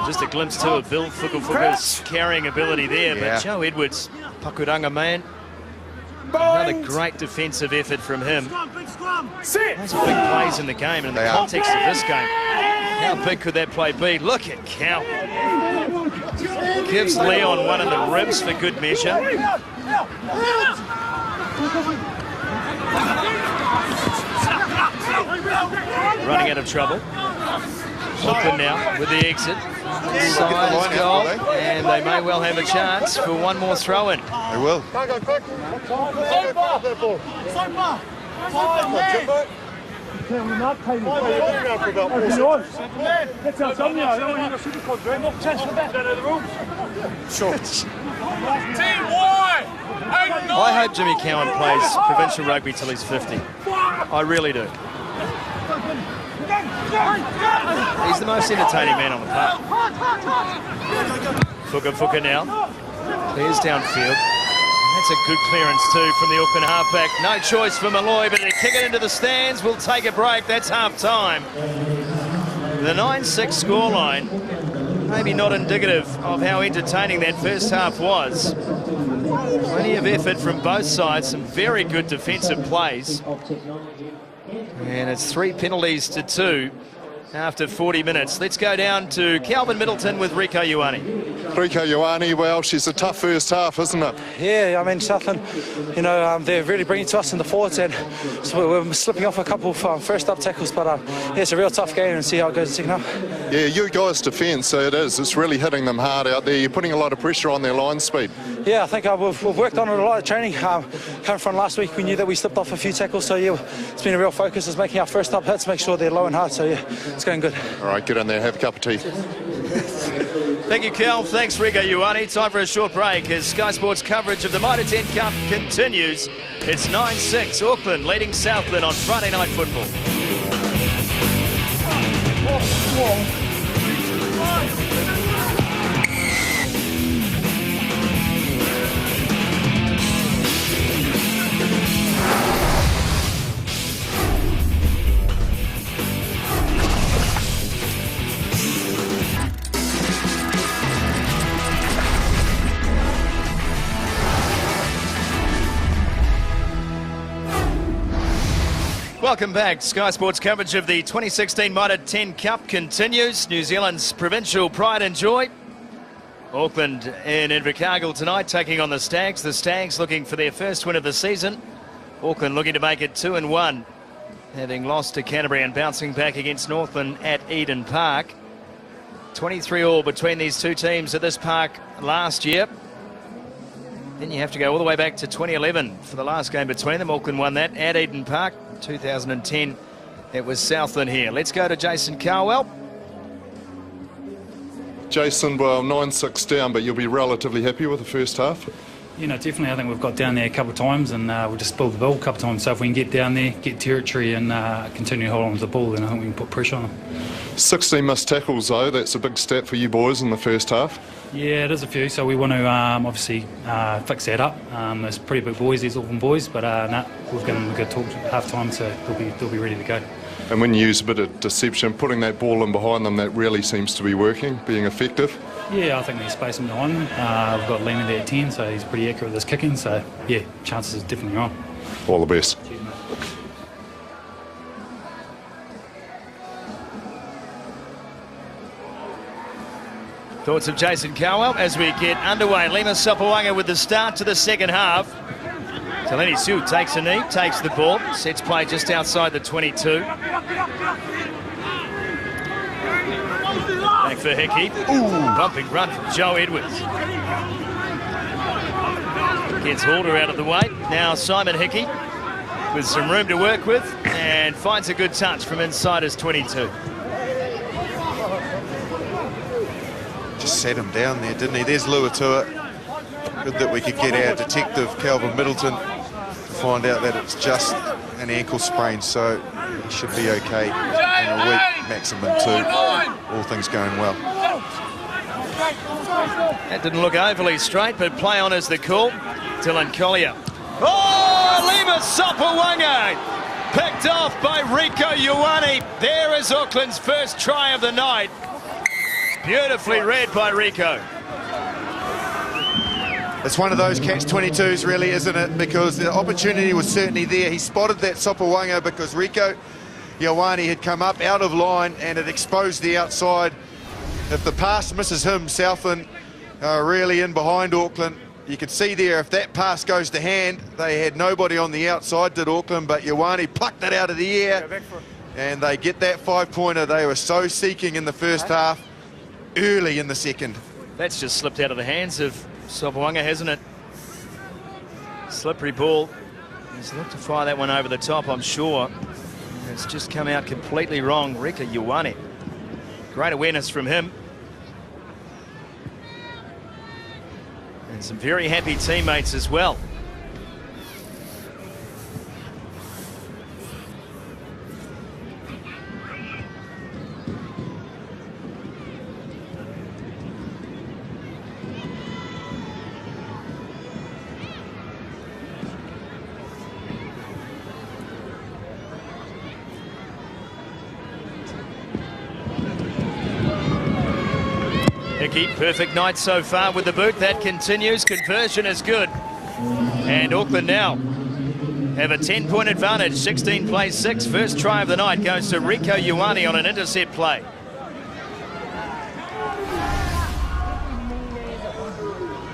S2: Just a glimpse too of Bill Fukufuka's carrying ability there, but Joe Edwards, Pakuranga man, another great defensive effort from him. Those are big plays in the game, and in the context of this game, how big could that play be? Look at Cal. Gives Leon one in the ribs for good measure. Running out of trouble. Auckland now with the exit. Side goal, and they may well have a chance for one more throw-in.
S3: They will.
S2: I hope Jimmy Cowan plays provincial rugby till he's 50. I really do. He's the most entertaining man on the park. Fuka now. Clears downfield. That's a good clearance too from the Auckland halfback. No choice for Malloy, but they kick it into the stands. We'll take a break. That's half time. The 9-6 scoreline, maybe not indicative of how entertaining that first half was. Plenty of effort from both sides, some very good defensive plays. And it's 3 penalties to 2 after 40 minutes. Let's go down to Calvin Middleton with Rico Ioane.
S4: Rico Ioane, well, she's a tough first half, isn't it?
S6: Yeah, I mean, Southland, you know, they're really bringing to us in the forwards, and so we're slipping off a couple of first up tackles, but yeah, it's a real tough game, and see how it goes in the second half.
S4: Yeah, you guys' defence, so it is. It's really hitting them hard out there. You're putting a lot of pressure on their line speed.
S6: Yeah, I think we've worked on it a lot of training. Coming from last week, we knew that we slipped off a few tackles, so yeah, it's been a real focus is making our first up hits, make sure they're low and hard, so yeah, it's going good.
S4: All right, get in there, have a cup of tea.
S2: Thank you, Cal. Thanks, Rico Ioane. Time for a short break as Sky Sports coverage of the Mitre 10 Cup continues. It's 9-6, Auckland leading Southland on Friday Night Football. Welcome back. Sky Sports coverage of the 2016 Mitre 10 Cup continues. New Zealand's provincial pride and joy. Auckland in Invercargill tonight taking on the Stags. The Stags looking for their first win of the season. Auckland looking to make it 2-1 having lost to Canterbury and bouncing back against Northland at Eden Park. 23-all between these two teams at this park last year. Then you have to go all the way back to 2011 for the last game between them. Auckland won that at Eden Park. 2010, it was Southland here. Let's go to Jason Carwell.
S4: Jason, well, 9-6 down, but you'll be relatively happy with the first half?
S6: You know, definitely. I think we've got down there a couple of times and we'll just spilled the ball a couple of times. So if we can get down there, get territory and continue to hold on to the ball, then I think we can put pressure on them. 16
S4: missed tackles, though. That's a big stat for you boys in the first half.
S6: Yeah, it is a few. So we want to obviously fix that up. There's pretty big boys, these Auckland boys, but we've given them a good talk at half time, so they'll be ready to go.
S4: And when you use a bit of deception, putting that ball in behind them, that really seems to be working, being effective.
S6: Yeah, I think there's space in behind them. We've got Lena there at 10, so he's pretty accurate with his kicking. So, yeah, chances are definitely on.
S4: All the best.
S6: Cheers, mate.
S2: Thoughts of Jason Carwell as we get underway. Lima Sopawanga with the start to the second half. Taleni Sue takes a knee, takes the ball, sets play just outside the 22. Back for Hickey. Bumping run from Joe Edwards. Gets Halder out of the way. Now Simon Hickey with some room to work with and finds a good touch from inside his 22.
S3: Just set him down there, didn't he? There's Luatua. Good that we could get our detective, Calvin Middleton, to find out that it's just an ankle sprain, so he should be okay in a week, maximum 2, all things going well.
S2: That didn't look overly straight, but play on is the call. Dylan Collier. Oh, Lima Sopawanga! Picked off by Rico Ioane. There is Auckland's first try of the night. Beautifully read by Rico.
S3: It's one of those catch-22s, really, isn't it? Because the opportunity was certainly there. He spotted that Sopawanga because Rico Ioane had come up out of line and it exposed the outside. If the pass misses him, Southland are really in behind Auckland. You can see there, if that pass goes to hand, they had nobody on the outside, did Auckland, but Ioane plucked it out of the air and they get that 5-pointer they were so seeking in the first half, early in the second.
S2: That's just slipped out of the hands of Sopawanga, hasn't it? Slippery ball. He's looked to fire that one over the top, I'm sure. It's just come out completely wrong. Rico Ioane. Great awareness from him. And some very happy teammates as well. Hickey, perfect night so far with the boot. That continues. Conversion is good. And Auckland now have a 10-point advantage. 16 plays 6. First try of the night goes to Rico Ioane on an intercept play.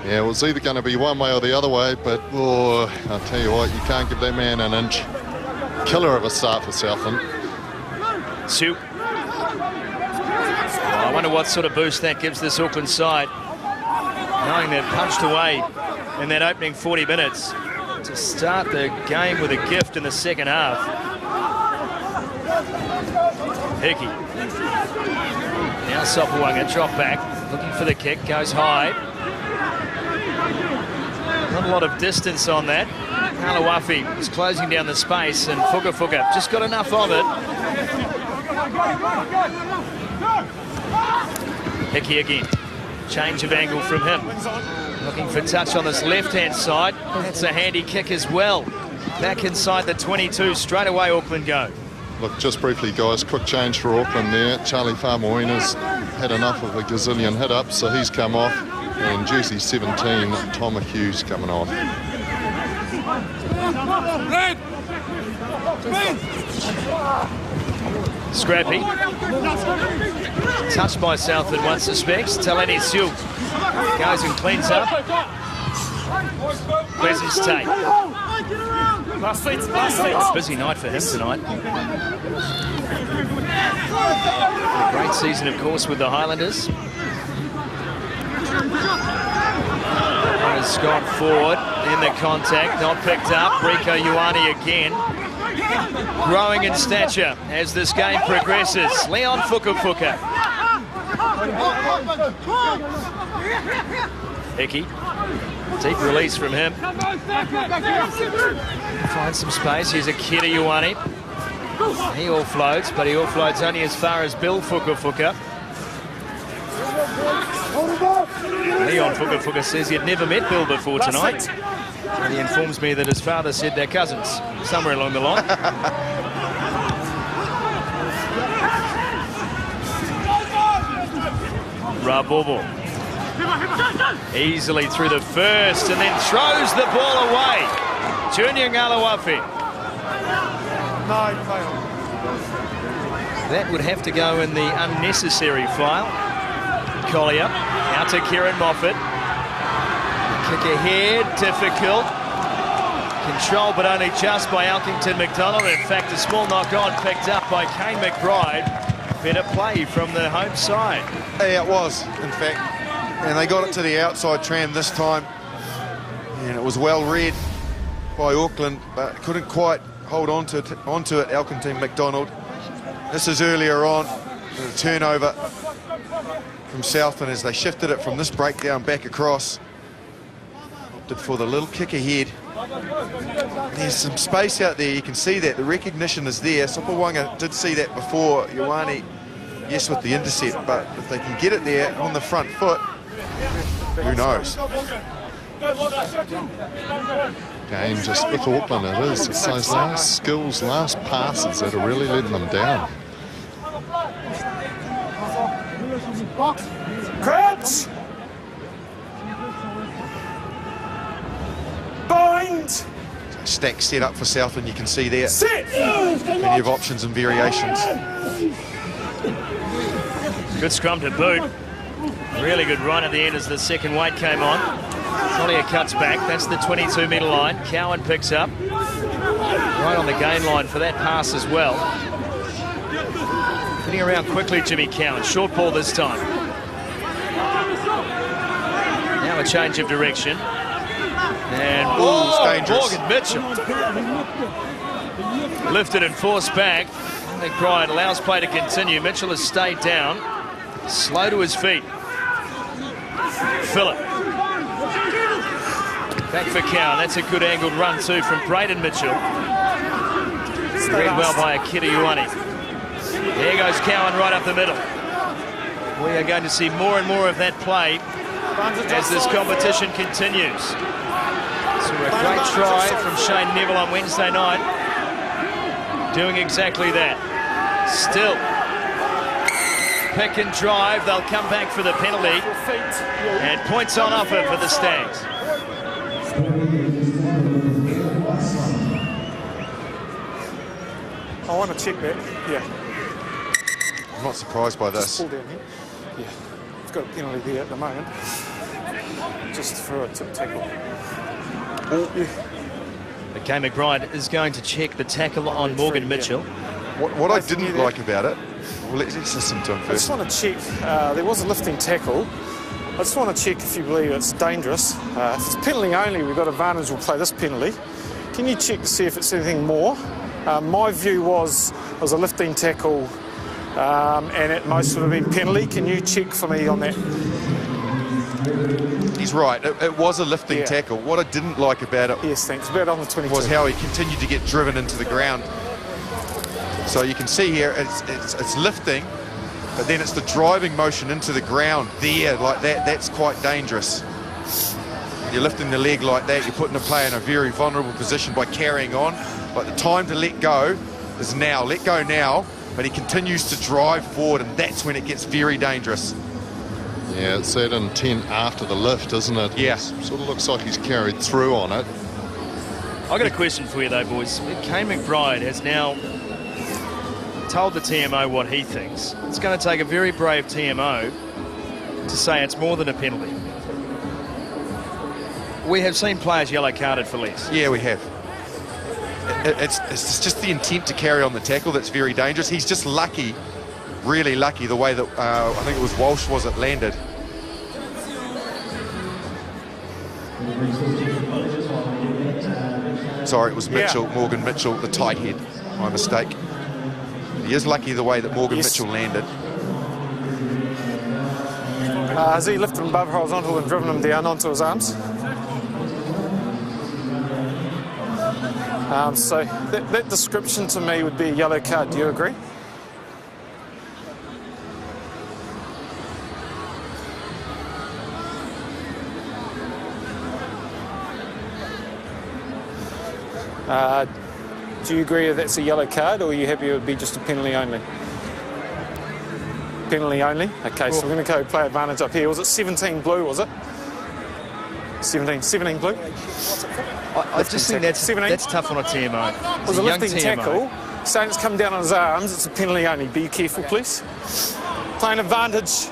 S4: Yeah, it was either going to be one way or the other way, but oh, I'll tell you what, you can't give that man an inch. Killer of a start for Southland.
S2: Sue. I wonder what sort of boost that gives this Auckland side, knowing they've punched away in that opening 40 minutes to start the game with a gift in the second half. Hickey. Now Sopawanga, drop back, looking for the kick, goes high. Not a lot of distance on that. Kalawafi is closing down the space and Fuga just got enough of it. Hickey again. Change of angle from him. Looking for touch on this left-hand side. That's a handy kick as well. Back inside the 22. Straight away Auckland go.
S4: Look, just briefly, guys, quick change for Auckland there. Charlie Faumuina's had enough of a gazillion hit-ups, so he's come off. And jersey 17, Tom Hughes coming on.
S2: Scrappy. Touched by Southland, one suspects. Taleni Sue goes and cleans up. Presence take.
S5: Last feet, last feet.
S2: Busy night for him tonight. A great season, of course, with the Highlanders. Has gone forward in the contact, not picked up. Rico Ioane again. Growing in stature as this game progresses. Leon Fukufuka. Hickey. Deep release from him. Finds some space. Here's Akira Ioane. He offloads, but he offloads only as far as Bill Fukufuka. Leon Fukufuka says he had never met Bill before tonight. And he informs me that his father said they're cousins, somewhere along the line. Rabobo. Easily through the first and then throws the ball away. Junior Ngalawafi. That would have to go in the unnecessary file. Collier out to Kieran Moffat. Kick ahead, difficult. Controlled but only just by Alkington McDonald. In fact, a small knock-on picked up by Kane McBride. Better play from the home side.
S3: Yeah, it was, in fact. And they got it to the outside tram this time. And it was well read by Auckland, but couldn't quite hold onto it, Alkington McDonald. This is earlier on, the turnover from Southland as they shifted it from this breakdown back across. Opted for the little kick ahead. There's some space out there, you can see that. The recognition is there. Sopawanga did see that before. Ioane, yes, with the intercept, but if they can get it there on the front foot, who knows?
S4: Game just with Auckland, it is. It's those last skills, last passes that are really letting them down.
S5: Crouch! Bind!
S3: Stack set up for Southland, you can see there.
S5: Sit!
S3: Plenty of options and variations.
S2: Good scrum to boot. Really good run at the end as the second weight came on. Collier cuts back, that's the 22-metre line. Cowan picks up. Right on the gain line for that pass as well. Getting around quickly, Jimmy Cowan. Short ball this time. Now a change of direction. And Morgan Mitchell. Lifted and forced back. McBride allows play to continue. Mitchell has stayed down. Slow to his feet. Phillip. Back for Cowan. That's a good angled run too from Braden Mitchell. Read well by Akira Ioane. There goes Cowan right up the middle. We are going to see more and more of that play as this competition continues. So a great try from Shane Neville on Wednesday night. Doing exactly that. Still. Pick and drive. They'll come back for the penalty. And points on offer for the Stags.
S5: I want to check that. Yeah.
S3: I'm not surprised by this.
S5: Just pull down here. Yeah. We've got a penalty there at the moment. Just for a tip tackle.
S2: Okay, McBride is going to check the tackle on Morgan Mitchell.
S3: What I didn't like about it, well, let's listen to him first.
S5: I just want to check, there was a lifting tackle. I just want to check if you believe it's dangerous. If it's penalty only, we've got advantage, we'll play this penalty. Can you check to see if it's anything more? My view was it was a lifting tackle and at most would have been penalty. Can you check for me on that?
S3: He's right, it was a lifting tackle. What I didn't like about it,
S5: yes, thanks, about on the 22,
S3: was how he continued to get driven into the ground. So you can see here, it's lifting, but then it's the driving motion into the ground there, like that. That's quite dangerous. You're lifting the leg like that, you're putting the player in a very vulnerable position by carrying on. But the time to let go is now. Let go now, but he continues to drive forward, and that's when it gets very dangerous.
S4: Yeah, it's that intent after the lift, isn't it?
S3: Yes.
S4: Yeah. Sort of looks like he's carried through on it.
S2: I've got a question for you though, boys. Kane McBride has now told the TMO what he thinks. It's going to take a very brave TMO to say it's more than a penalty. We have seen players yellow carded for less.
S3: Yeah, we have. it's just the intent to carry on the tackle that's very dangerous. He's just lucky, really lucky, the way that I think it was Walsh landed. Sorry, it was Mitchell, Morgan Mitchell, the tight head. My mistake. He is lucky the way that Morgan Mitchell landed.
S5: Has he lifted him above horizontal and driven him down onto his arms? So that description to me would be a yellow card. Do you agree? Do you agree that that's a yellow card, or are you happy it would be just a penalty only? Penalty only? Okay, so we're going to go play advantage up here. Was it 17 blue, was it? 17 blue?
S2: I just think that's tough on a TMO.
S5: It was a lifting tackle. Saying it's come down on his arms, it's a penalty only. Be careful, please. Playing advantage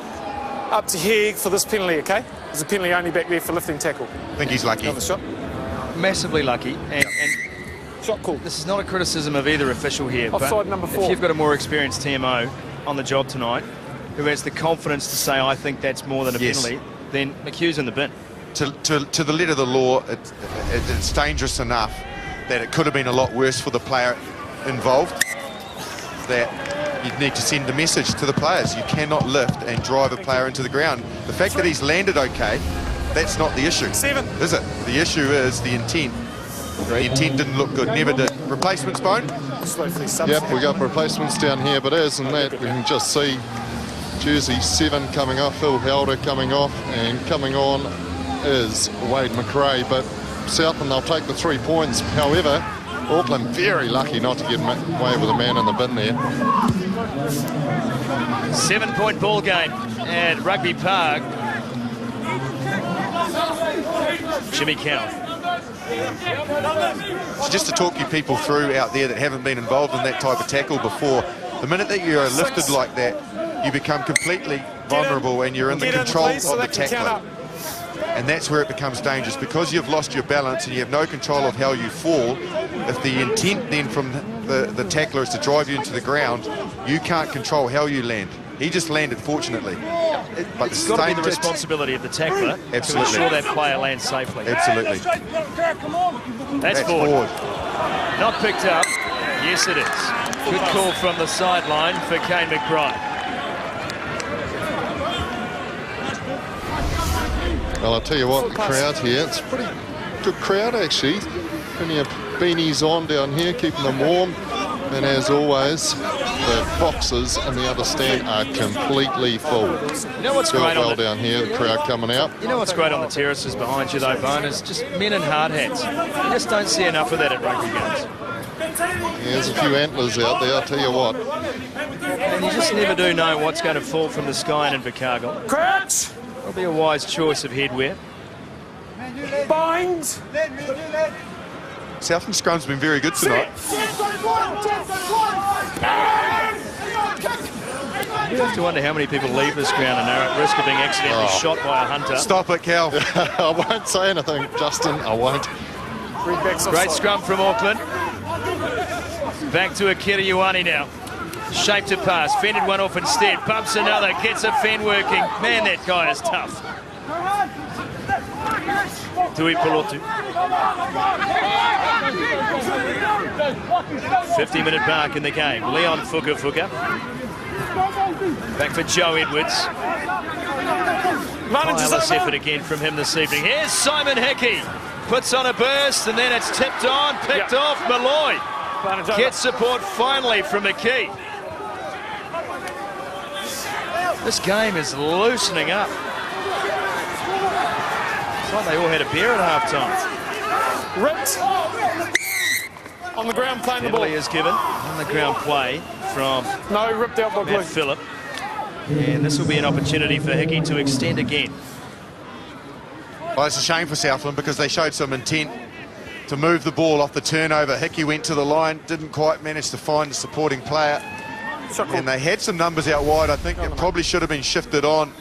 S5: up to here for this penalty, okay? There's a penalty only back there for lifting tackle.
S3: I think he's lucky.
S5: Another shot.
S2: Massively lucky. And
S5: shot call.
S2: This is not a criticism of either official here.
S5: Offside
S2: but
S5: number 4.
S2: If you've got a more experienced TMO on the job tonight, who has the confidence to say, I think that's more than a penalty, then McHugh's in the bin.
S3: To the letter of the law, it's dangerous enough that it could have been a lot worse for the player involved, that you'd need to send a message to the players. You cannot lift and drive a player into the ground. The fact that he's landed okay, that's not the issue.
S5: 7.
S3: Is it? The issue is the intent. The intent didn't look good, never did. Replacements, Bone?
S4: Yep, we got replacements down here, but as in that, we can just see jersey 7 coming off, Phil Helder coming off, and coming on is Wade McRae. But Southland, they'll take the 3 points. However, Auckland very lucky not to get away with a man in the bin there.
S2: 7-point ball game at Rugby Park. Jimmy Cowan.
S3: So just to talk you people through out there that haven't been involved in that type of tackle before, the minute that you're lifted like that, you become completely vulnerable and you're in the control of the tackler. And that's where it becomes dangerous, because you've lost your balance and you have no control of how you fall. If the intent then from the tackler is to drive you into the ground, you can't control how you land. He just landed, fortunately. But
S2: it's got to be the responsibility of the tackler to ensure that player lands safely.
S3: Absolutely.
S2: That's forward. Not picked up. Yes, it is. Good call from the sideline for Kane McBride.
S4: Well, I'll tell you what, the crowd here, it's a pretty good crowd actually. Plenty of beanies on down here, keeping them warm. And as always, the boxes and the other stand are completely full.
S2: You know what's great
S4: well down here, the crowd coming out.
S2: You know what's great on the terraces behind you though, Bone, is just men in hard hats. You just don't see enough of that at rugby games.
S4: Yeah, there's a few antlers out there, I'll tell you what.
S2: And you just never do know what's going to fall from the sky in Invercargill.
S5: Crouch!
S2: It'll be a wise choice of headwear.
S5: Bind!
S3: Southland scrum's been very good tonight.
S2: You have to wonder how many people leave this ground and are at risk of being accidentally shot by a hunter.
S3: Stop it, Cal.
S4: I won't say anything, Justin, I won't.
S2: Great scrum from Auckland. Back to Akira Ioane now. Shaped a pass, fended one off instead, bumps another, gets a fend working. Man, that guy is tough. Tui Polotu. 50-minute mark in the game. Leon Fuka. Back for Joe Edwards. Tireless effort again from him this evening. Here's Simon Hickey. Puts on a burst and then it's tipped on, picked off. Malloy gets support finally from McKee. This game is loosening up. It's like they all had a beer at halftime.
S5: Ripped. On the ground playing the ball.
S2: Penalty is given on the ground play from
S5: ripped out by
S2: Matt Phillip. And this will be an opportunity for Hickey to extend again.
S3: Well, it's a shame for Southland because they showed some intent to move the ball off the turnover. Hickey went to the line, didn't quite manage to find the supporting player. And they had some numbers out wide. I think it probably should have been shifted on.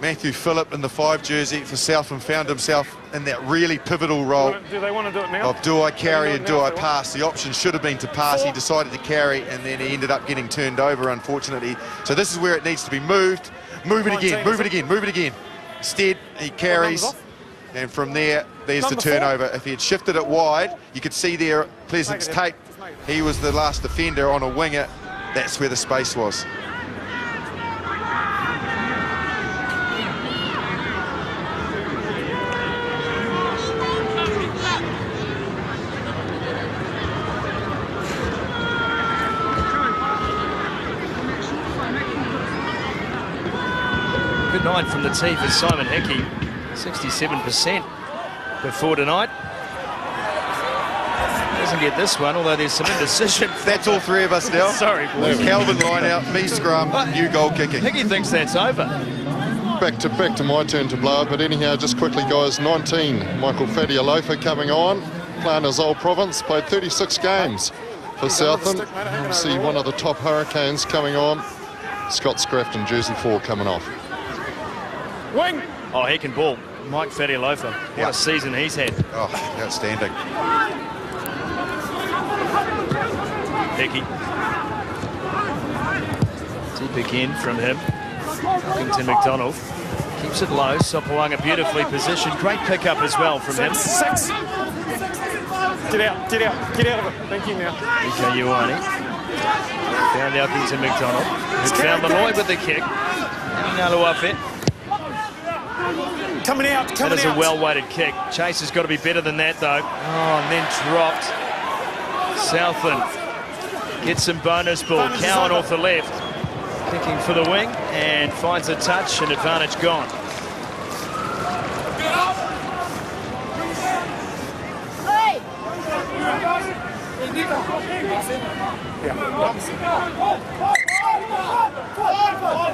S3: Matthew Phillip in the 5 jersey for Southland found himself in that really pivotal role.
S5: Do they want to do it now?
S3: Of do I carry and do I pass? The option should have been to pass. He decided to carry, and then he ended up getting turned over, unfortunately. So this is where it needs to be moved. Move it again, move it again, move it again. Instead, he carries, and from there, there's the turnover. If he had shifted it wide, you could see there Pleasant's tape. He was the last defender on a winger. That's where the space was.
S2: Good night from the tee for Simon Hickey. 67% before tonight. Doesn't get this one, although there's some indecision.
S3: That's all 3 of us now.
S2: Sorry, boys.
S3: Calvin line out, me scrum, you goal kicking.
S2: Hickey thinks that's over.
S4: Back to my turn to blow it, but anyhow, just quickly, guys, 19. Michael Fadialofa coming on, playing his old province, played 36 games for Southland. You see one of the top Hurricanes coming on. Scott Scrafton, jersey 4, coming off.
S5: Wing!
S2: Oh, he can ball. Mike Fadialofa. What a season he's had.
S3: Oh, outstanding.
S2: Hickey. Deep again from him. Huffington McDonald. Keeps it low. Sopoaga beautifully positioned. Great pickup as well from him.
S5: 6. Get out of it. Thank you now.
S2: Rico Ioane. Found Huffington McDonald. Who found Malloy with the kick. Naluafe.
S5: Coming out.
S2: That is a well-weighted kick. Chase has got to be better than that, though. Oh, and then dropped. Southland gets some bonus ball. Cowan off the left. Kicking for the wing and finds a touch and advantage gone.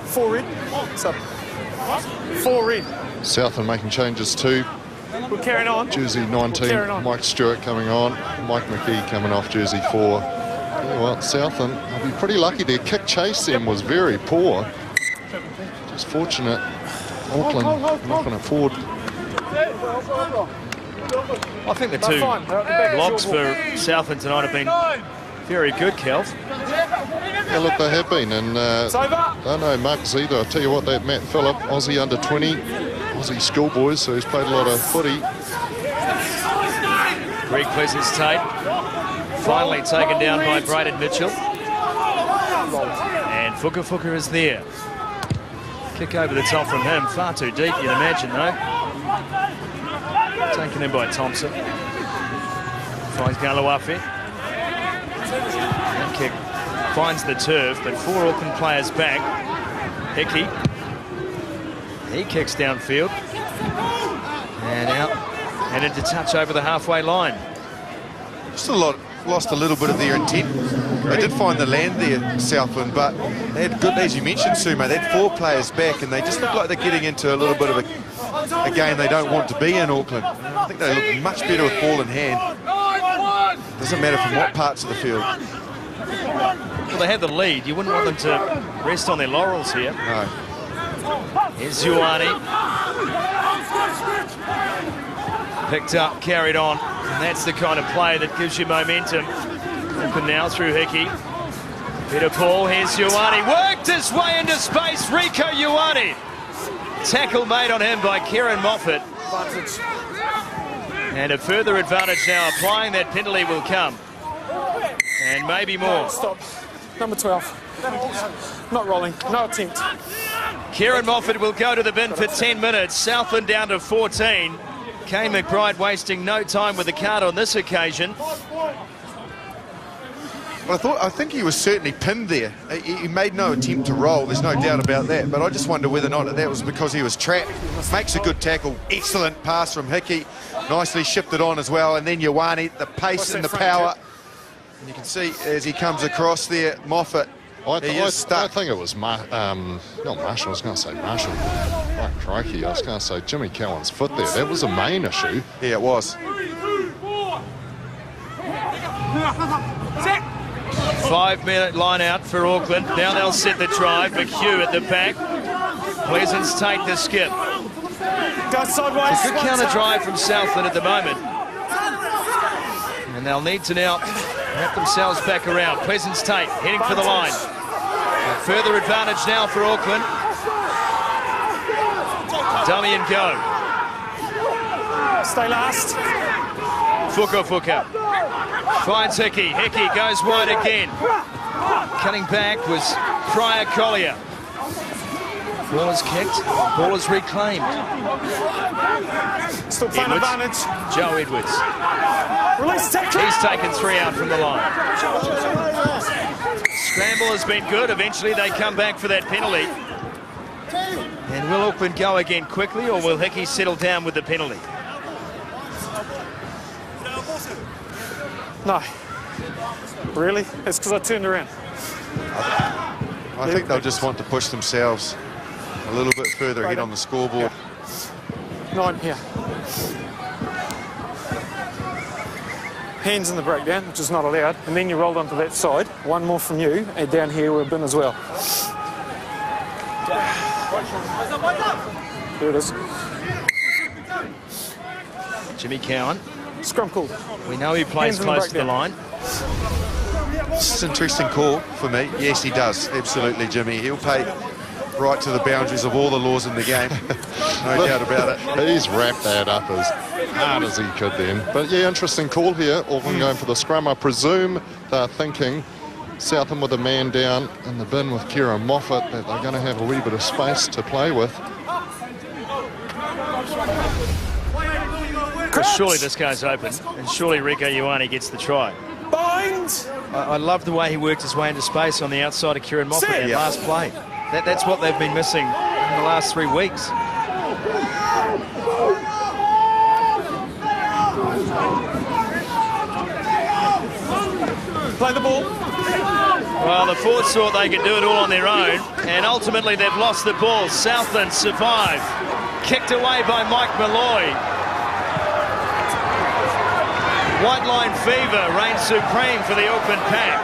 S5: Four in. What's up? 4 in.
S4: Southland making changes too.
S5: We're carrying on.
S4: Jersey 19, Mike Stewart coming on. Mike McGee coming off jersey 4. Yeah, well, Southland will be pretty lucky. Their kick chase then was very poor. Just fortunate. Auckland knocking it forward.
S2: I think the 2 blocks for Southland tonight have been very good, Kelv.
S4: Yeah, look, they have been, and I don't know mugs either. I'll tell you what, that Matt Phillip, Aussie under 20, Aussie schoolboys, so he's played a lot of footy.
S2: Greg Pleasant's tape. Finally taken down by Braden Mitchell. And Fuka is there. Kick over the top from him. Far too deep, you'd imagine, though. Taken in by Thompson. Finds Galuafe. And kick finds the turf, but 4 Auckland players back. Hickey. He kicks downfield. And out. And into touch over the halfway line.
S3: Just lost a little bit of their intent. They did find the land there, Southland, but they had good, as you mentioned, Sumo, they had 4 players back, and they just look like they're getting into a little bit of a game they don't want to be in Auckland. I think they look much better with ball in hand. Doesn't matter from what parts of the field.
S2: Well, they have the lead. You wouldn't want them to rest on their laurels here.
S3: No.
S2: Here's Ioane. Picked up, carried on. And that's the kind of play that gives you momentum. Open now through Hickey. Bit of ball. Here's Ioane. Worked his way into space. Rico Ioane. Tackle made on him by Kieran Moffat. And a further advantage now. Applying that penalty will come. And maybe more.
S5: Stop. Number 12. Not rolling. No attempt.
S2: Kieran Moffat will go to the bin for 10 minutes. Southland down to 14. Kane McBride wasting no time with the card on this occasion.
S3: Well, I think he was certainly pinned there. He made no attempt to roll, there's no doubt about that, but I just wonder whether or not that was because he was trapped. Makes a good tackle, excellent pass from Hickey, nicely shifted on as well, and then Ioane, the pace and the power. And you can see as he comes across there, Moffat,
S4: I think it was, not Marshall, I was going to say Marshall. Oh, crikey, I was going to say Jimmy Cowan's foot there. That was a main issue.
S3: Yeah, it was.
S2: 5-minute line out for Auckland. Now they'll set the drive. McHugh at the back. Pleasance take the skip.
S5: Go sideways.
S2: Good counter drive from Southland at the moment. And they'll need to now wrap themselves back around. Pleasance take, heading for the line. A further advantage now for Auckland. Dummy and go.
S5: Stay last.
S2: Fuka. Finds Hickey. Hickey goes wide again. Cutting back was Pryor Collier. Ball is kicked. Ball is reclaimed.
S5: Still playing advantage.
S2: Joe Edwards.
S5: Release tackle.
S2: He's taken 3 out from the line. Scramble has been good. Eventually they come back for that penalty. And will Auckland go again quickly, or will Hickey settle down with the penalty?
S5: No. Really? It's because I turned around.
S3: I think they'll just want to push themselves a little bit further ahead on the scoreboard.
S5: 9 here. Hands in the breakdown, which is not allowed, and then you rolled onto that side. One more from you, and down here we're bin as well. There it is.
S2: Jimmy Cowan.
S5: Scrum call.
S2: We know he plays close to the line.
S3: It's an interesting call for me. Yes, he does. Absolutely, Jimmy. He'll pay right to the boundaries of all the laws in the game. No doubt about it.
S4: He's wrapped that up as hard as he could then. But yeah, interesting call here. Auckland going for the scrum. I presume they're thinking Southland with a man down in the bin with Kieran Moffat that they're going to have a wee bit of space to play with.
S2: Surely this guy's open, and surely Rieko Ioane gets the try.
S5: Bind!
S2: I love the way he worked his way into space on the outside of Kieran Moffat in that last play. That's what they've been missing in the last 3 weeks.
S5: Play the ball.
S2: Well, the forwards thought they could do it all on their own, and ultimately they've lost the ball. Southland survive. Kicked away by Mike Malloy. White line fever reigns supreme for the Auckland pack.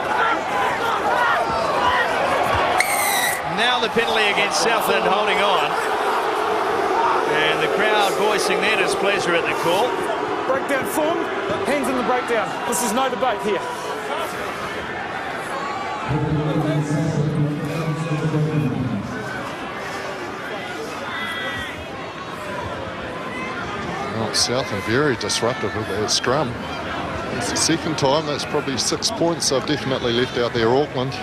S2: Now the penalty against Southland holding on. And the crowd voicing their displeasure at the call.
S5: Breakdown form, hands in the breakdown. This is no debate here.
S4: Well, Southland very disruptive with their scrum. It's the second time. That's probably 6 points they've definitely left out there, Auckland.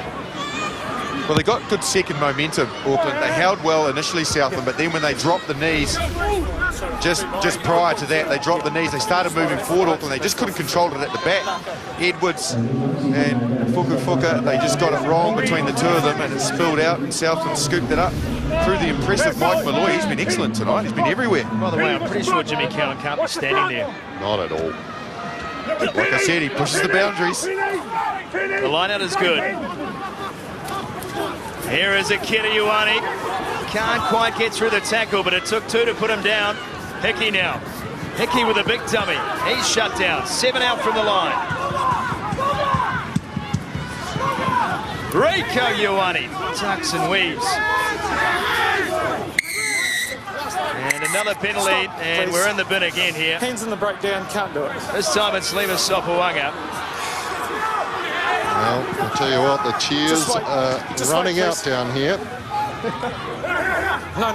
S3: Well, they got good second momentum, Auckland. They held well initially, Southland, but then when they dropped the knees, just prior to that, they dropped the knees. They started moving forward, Auckland. They just couldn't control it at the back. Edwards and Fuka, they just got it wrong between the two of them, and it spilled out, and Southland scooped it up through the impressive Mike Malloy. He's been excellent tonight. He's been everywhere.
S2: By the way, I'm pretty sure Jimmy Cowan can't be standing there.
S4: Not at all.
S3: Like I said, he pushes the boundaries.
S2: The line-out is good. Here is Akira Ioane. Can't quite get through the tackle, but it took 2 to put him down. Hickey now. Hickey with a big dummy. He's shut down. 7 out from the line. Rieko Ioane tucks and weaves. And another penalty, and we're in the bin again here.
S5: Hands in the breakdown, can't do it.
S2: This time it's Lima Sopoaga.
S4: Well, I'll tell you what, the cheers are running out down here.
S5: No.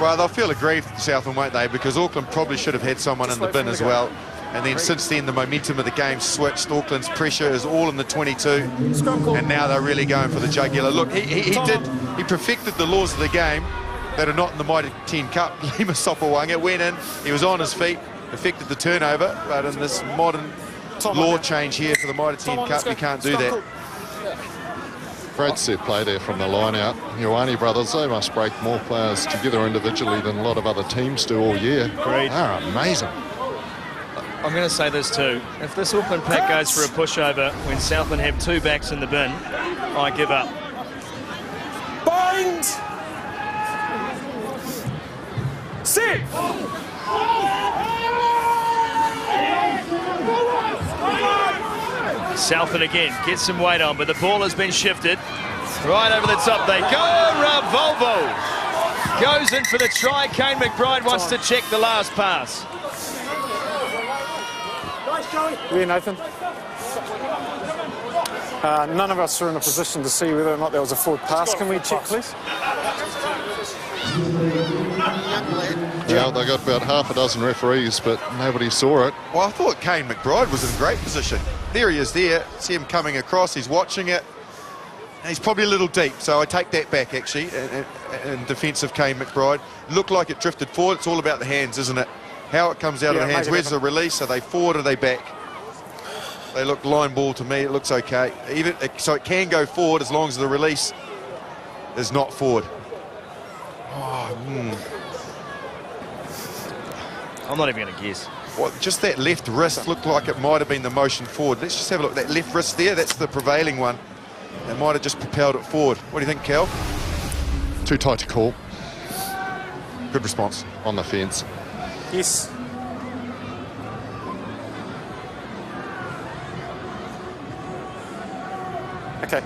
S3: Well, they'll feel aggrieved, Southland, won't they? Because Auckland probably should have had someone in the bin as well. And then since then, the momentum of the game switched. Auckland's pressure is all in the 22. And now they're really going for the jugular. Look, he perfected the laws of the game that are not in the Mitre 10 Cup. Lima Sopoaga went in, he was on his feet, affected the turnover, but in this modern law change here for the Mitre 10 Cup, you can't do that.
S4: Great set play there from the line out. Ioane brothers, they must break more players together individually than a lot of other teams do all year.
S2: Great.
S4: They're amazing.
S2: I'm going to say this too. If this Auckland pack goes for a pushover when Southland have 2 backs in the bin, I give up.
S5: Bind! Sit!
S2: Southland again gets some weight on, but the ball has been shifted. Right over the top they go, Ravolvo. Goes in for the try. Kane McBride wants to check the last pass.
S5: Yeah, Nathan. None of us are in a position to see whether or not there was a forward pass. Can we check, please?
S4: Yeah, they got about half a dozen referees, but nobody saw it.
S3: Well, I thought Kane McBride was in great position. There he is there. See him coming across. He's watching it. And he's probably a little deep, so I take that back, actually, in defence of Kane McBride. Looked like it drifted forward. It's all about the hands, isn't it? How it comes out of the hands. Where's the release? Are they forward or are they back? They look line ball to me. It looks okay. So it can go forward as long as the release is not forward.
S2: I'm not even going to guess.
S3: Well, just that left wrist looked like it might have been the motion forward. Let's just have a look. That left wrist there, that's the prevailing one. It might have just propelled it forward. What do you think, Cal?
S4: Too tight to call.
S3: Good response.
S4: On the fence.
S5: Yes. Okay.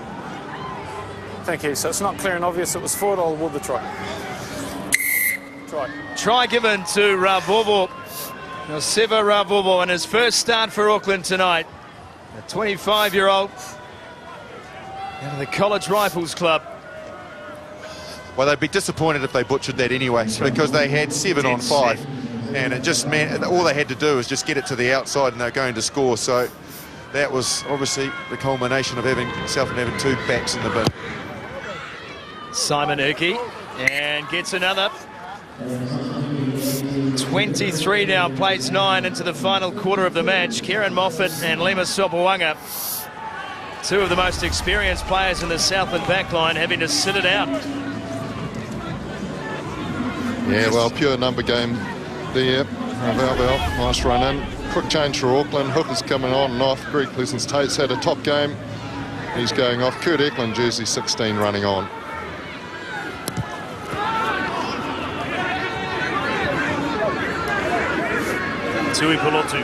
S5: Thank you. So it's not clear and obvious it was forward. I'll award the try.
S2: Try given to Ravovo. Seva Ravovo in his first start for Auckland tonight. A 25-year-old out of the College Rifles Club.
S3: Well, they'd be disappointed if they butchered that anyway, because they had 7 on 5. And it just meant all they had to do was just get it to the outside and they're going to score. So that was obviously the culmination of having Southland having 2 backs in the bin.
S2: Simon Uki, and gets another. 23 now, plays 9 into the final quarter of the match. Kieran Moffat and Lema Sobawanga, 2 of the most experienced players in the Southland backline, having to sit it out.
S4: Yeah, well, pure number game there. Well, nice run in. Quick change for Auckland. Hooker's coming on and off. Greg Pleasance-Tate's had a top game. He's going off. Kurt Eklund, jersey 16, running on.
S2: Tui Polotu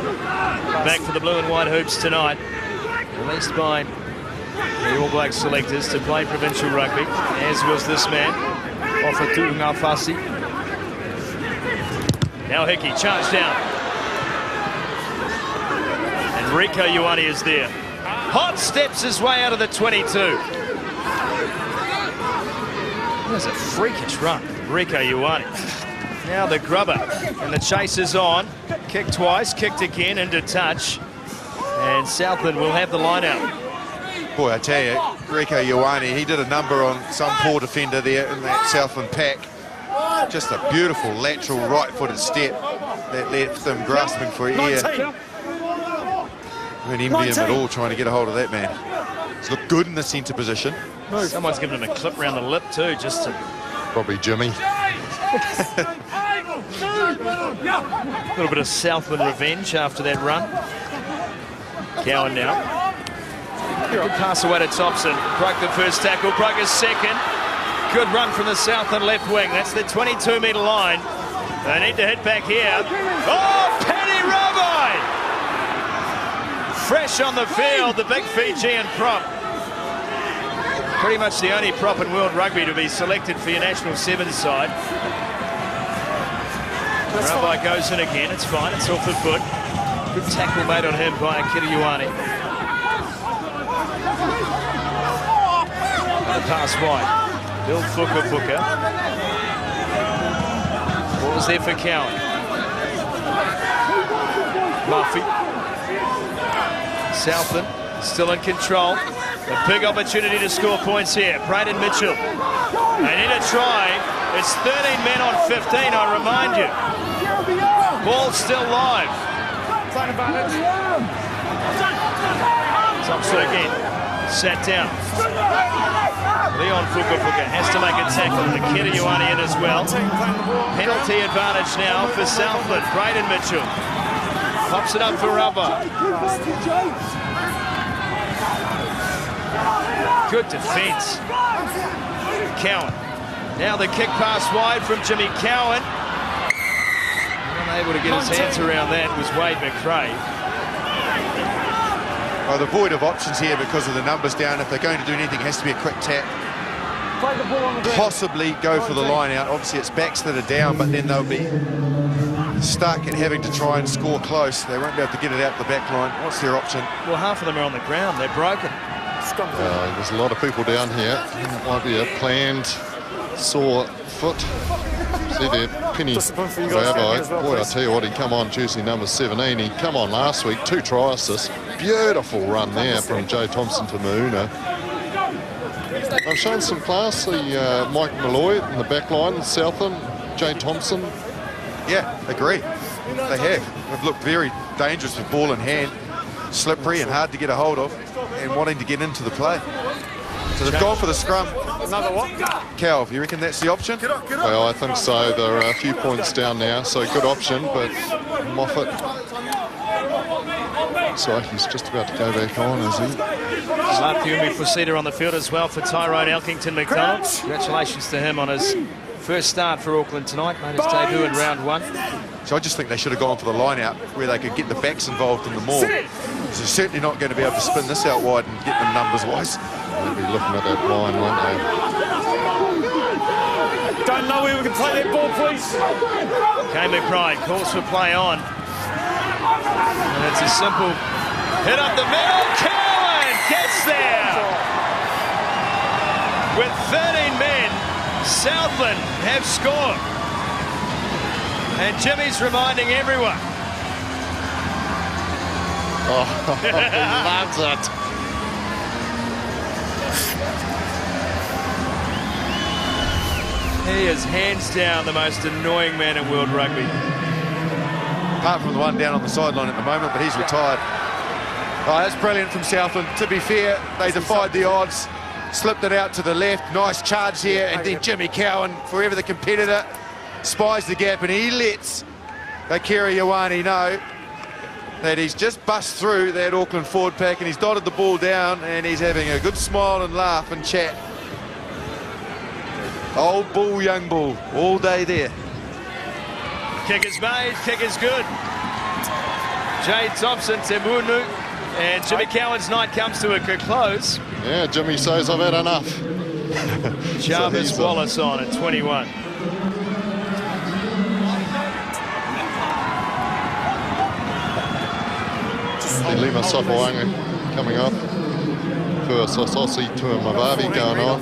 S2: back for the blue and white hoops tonight. Released by the All Black selectors to play provincial rugby, as was this man, Ofatu Ngafasi. Now Hickey, charged down. And Rico Ioane is there. Hot steps his way out of the 22. There's a freakish run, Rico Ioane. Now the grubber, and the chase is on. Kicked twice, kicked again, into touch. And Southland will have the line out.
S3: Boy, I tell you, Rico Ioane, he did a number on some poor defender there in that Southland pack. Just a beautiful lateral right-footed step that left them grasping for air. I don't envy him at all trying to get a hold of that man. He's looked good in the centre position.
S2: Someone's given him a clip round the lip too, just to...
S4: Probably Jimmy.
S2: A little bit of Southland revenge after that run. Cowan now. Good pass away to Thompson. Broke the first tackle, broke his second. Good run from the Southland left wing. That's the 22-metre line. They need to hit back here. Oh, Paddy Rabbi! Fresh on the field, the big Fijian prop. Pretty much the only prop in World Rugby to be selected for your national 7 side. Rabbi goes in again, it's fine, it's off the foot. Good tackle made on him by Akira Ioane. Pass wide. Bill Fuka. Ball's there for Cowan. Murphy. Southland still in control. A big opportunity to score points here. Braden Mitchell. They need a try. It's 13 men on 15, I remind you. Ball still live. Thompson again. Sat down. Leon Fuka has to make a tackle. Akira Ioane in as well. Penalty advantage now for Southland. Braden Mitchell pops it up for Rubber. Good defence. Cowan. Now the kick pass wide from Jimmy Cowan. Unable to get his hands around that was Wade McRae.
S3: Well, the void of options here because of the numbers down. If they're going to do anything, it has to be a quick tap. possibly go for the line out. Obviously, it's backs that are down, but then they'll be stuck at having to try and score close. They won't be able to get it out the back line. What's their option?
S2: Well, half of them are on the ground. They're broken.
S4: There's a lot of people down here. It might be a planned sore foot. See there, Penny Rabbi. Boy, I tell you what, he come on Tuesday, number 17. He come on last week, 2 try assists. Beautiful run there from Jay Thompson to Mauna. I've shown some class. Mike Malloy in the back line, Southland, Jay Thompson.
S3: Yeah, agree. They have. They've looked very dangerous with ball in hand, slippery and hard to get a hold of, and wanting to get into the play. So they've gone for the scrum.
S5: Another what?
S3: Calv, you reckon that's the option?
S4: Well, I think so. They're a few points down now, so good option, but Moffat looks like he's just about to go back on, is he?
S2: Martiumi Fusita on the field as well for Tyrone Elkington McDonald. Congratulations to him on his first start for Auckland tonight. Made his debut in round 1.
S3: So I just think they should have gone for the line out where they could get the backs involved in the maul. They're certainly not going to be able to spin this out wide and get them numbers-wise.
S4: They'll be looking at that line, won't they?
S5: Don't know where we can play that ball, please.
S2: Kay McBride calls for play on. And it's a simple hit up the middle. Cowan gets there. With 13 men, Southland have scored. And Jimmy's reminding everyone.
S4: Oh, loves it.
S2: He is hands down the most annoying man in world rugby.
S3: Apart from the one down on the sideline at the moment, but he's retired. Oh, that's brilliant from Southland. To be fair, they defied the odds, slipped it out to the left. Nice charge here, and then Jimmy Cowan, forever the competitor, spies the gap, and he lets Akira Ioane know that he's just bust through that Auckland forward pack, and he's dotted the ball down, and he's having a good smile and laugh and chat. Old bull, young bull, all day there.
S2: Kick is made, kick is good. Jay Thompson, Temunu, and Jimmy Cowan's night comes to a good close.
S4: Yeah, Jimmy says I've had enough.
S2: Jarvis Wallace on at 21.
S4: Lima Sopoanga coming up. For Sososi Tuamavavi going on.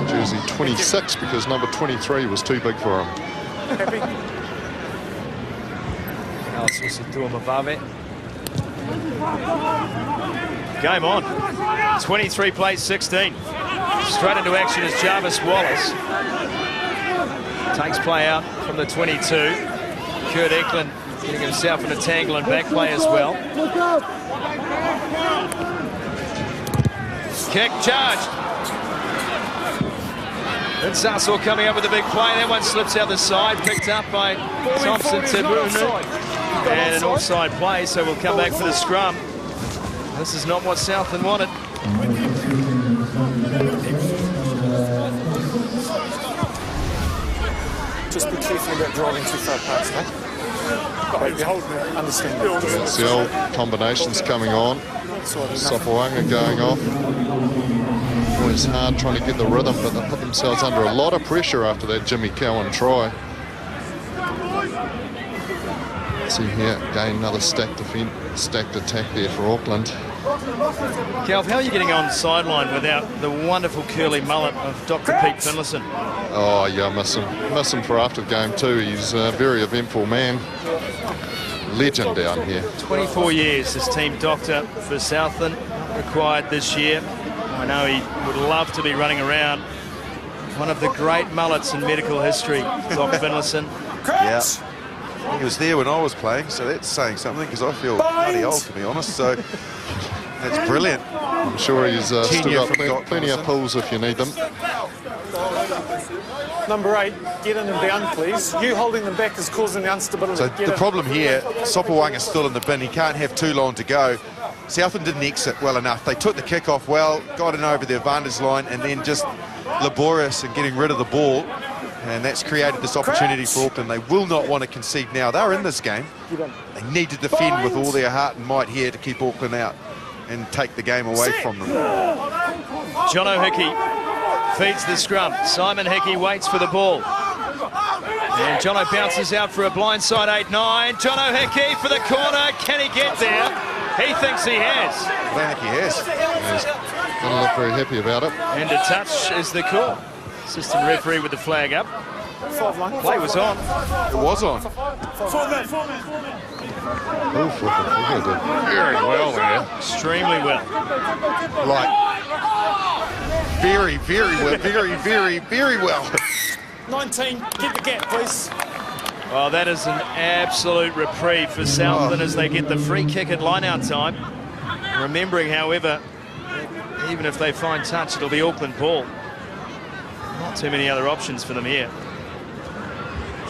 S4: Jersey 26 because number 23 was too big for him. Game on.
S2: 23 plays 16. Straight into action is Jarvis Wallace. Takes play out from the 22. Kurt Eklund getting himself in a tangle and back play as well. Kick charged. And Sasso coming up with a big play. That one slips out the side, picked up by Thompson Tebunu. And an offside play, so we'll come back for the scrum. This is not what Southland wanted.
S5: Just be careful about driving too far past, eh? Understand.
S4: It's the old combinations coming on. Sopoanga going off. Always hard trying to get the rhythm, but they put themselves under a lot of pressure after that Jimmy Cowan try. See here, again, another stacked attack there for Auckland.
S2: Calv, how are you getting on sideline without the wonderful curly mullet of Dr. Pete Finlayson?
S4: Oh, yeah, I miss him for after the game too. He's a very eventful man. Legend down here.
S2: 24 years as team doctor for Southland, required this year. I know he would love to be running around. One of the great mullets in medical history, Doc Finlayson.
S3: Yeah. He was there when I was playing, so that's saying something, because I feel bloody old, to be honest, so that's brilliant.
S4: I'm sure he's still got plenty of pulls if you need them.
S5: Number 8, get in and down, please. You holding them back is causing the instability.
S3: So the problem here, Sopoanga's still in the bin. He can't have too long to go. Southland didn't exit well enough. They took the kick off well, got in over the advantage line, and then just laborious in getting rid of the ball. And that's created this opportunity for Auckland. They will not want to concede now. They're in this game. They need to defend with all their heart and might here to keep Auckland out and take the game away from them.
S2: John O'Hickey feeds the scrum. Simon Hickey waits for the ball. And Jono bounces out for a blindside 8-9. Jono Hickey for the corner. Can he get there? He thinks he has.
S3: I don't think he has.
S4: He's doesn't look very happy about it.
S2: And a touch is the call. Assistant referee with the flag up.
S5: 5-1.
S2: Play was on.
S3: It was on.
S5: 4 men.
S3: Very well there.
S2: Extremely well.
S3: Like, very, very well. Very, very, very well.
S5: 19, get the gap, please.
S2: Well, that is an absolute reprieve for Southland as they get the free kick at line-out time. Remembering, however, even if they find touch, it'll be Auckland ball. Not too many other options for them here.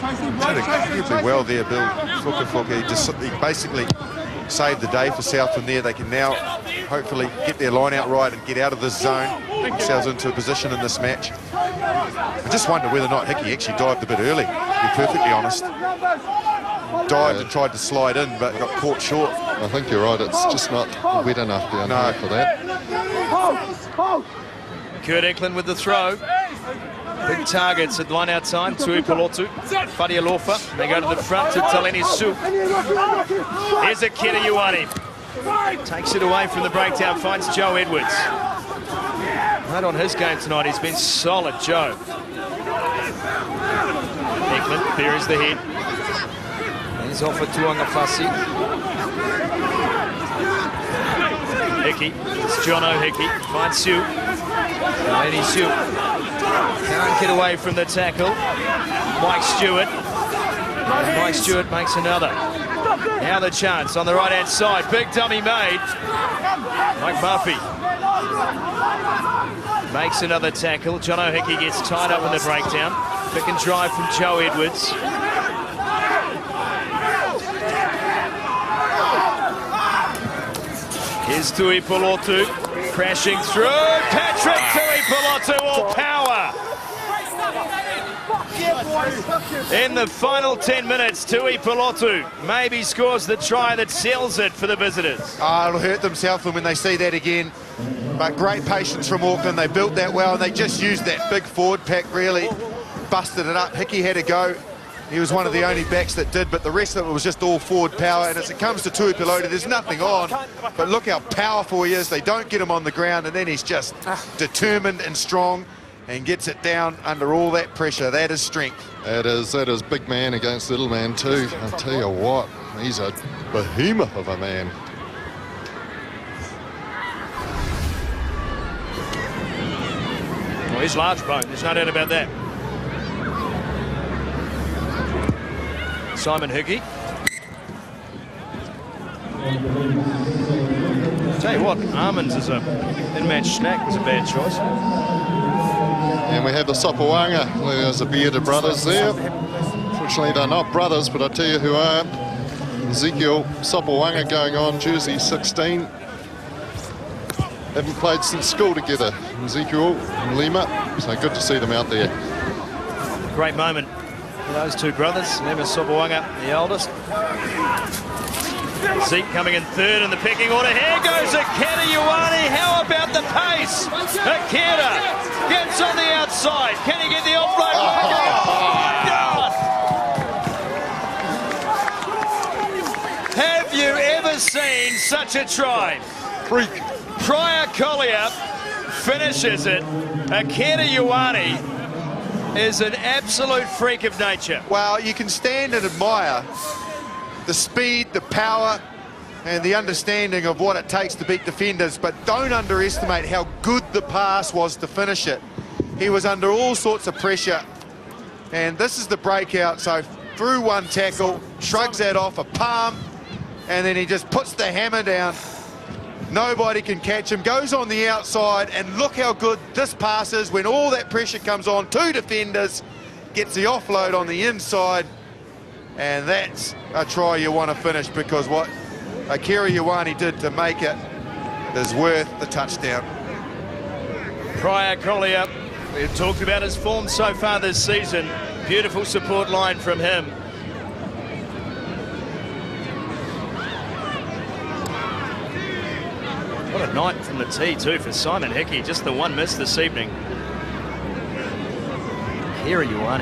S3: Did incredibly well there, Bill. He basically saved the day for Southland there. They can now hopefully get their line out right and get out of this zone, themselves into a position in this match. I just wonder whether or not Hickey actually dived a bit early, to be perfectly honest. Dived and tried to slide in, but got caught short.
S4: I think you're right, it's just not wet enough down here for that.
S2: Kurt Eklund with the throw. Big targets at line-out time. Tui Polotu, Fadia Lofa. They go to the front to Taleni Su. Here's Akira Ioane. Takes it away from the breakdown, finds Joe Edwards. Right on his game tonight, he's been solid, Joe. Eklund buries the head. He's off at Tuangafasi. Hickey, it's Jono Hickey, finds Su. Taleni Su. Can't get away from the tackle. Mike Stewart. And Mike Stewart makes another. Now the chance on the right-hand side. Big dummy made. Mike Murphy makes another tackle. Jono Hickey gets tied up in the breakdown. Pick and drive from Joe Edwards. Here's Tui Polotu. Crashing through. Patrick Tui Polotu, all power. In the final 10 minutes, Tui Polotu maybe scores the try that seals it for the visitors.
S3: It'll hurt them, Southland, when they see that again. But great patience from Auckland. They built that well, and they just used that big forward pack, really. Busted it up. Hickey had a go. He was one of the only backs that did, but the rest of it was just all forward power. And as it comes to Tui Polotu, there's nothing on. But look how powerful he is. They don't get him on the ground, and then he's just determined and strong and gets it down under all that pressure. That is strength.
S4: That is big man against little man too. I'll tell you what, he's a behemoth of a man.
S2: Well, he's large bone, there's no doubt about that. Simon Hickey. Tell you what, almonds as a in-match snack was a bad choice.
S4: And we have the Sopawanga. There's the bearded brothers there. Fortunately, they're not brothers, but I'll tell you who are. Ezekiel Sopawanga going on, jersey 16. Haven't played since school together. Ezekiel and Lima, so good to see them out there.
S2: Great moment for those two brothers. Lima Sopawanga, the oldest. Zeke coming in third in the pecking order. Here goes Akira Ioane. How about the pace? Akira gets on the outside. Can he get the offload? Oh my God! Have you ever seen such a try?
S4: Freak.
S2: Prior Collier finishes it. Akira Ioane is an absolute freak of nature.
S3: Well, you can stand and admire the speed, the power, and the understanding of what it takes to beat defenders, but don't underestimate how good the pass was to finish it. He was under all sorts of pressure, and this is the breakout. So through one tackle, shrugs that off, a palm, and then he just puts the hammer down. Nobody can catch him, goes on the outside, and look how good this pass is when all that pressure comes on. Two defenders, gets the offload on the inside, and that's a try you want to finish, because what Akira Ioane did to make it is worth the touchdown.
S2: Prior Collier, we've talked about his form so far this season. Beautiful support line from him. What a night from the tee too for Simon Hickey. Just the one miss this evening. Here you are.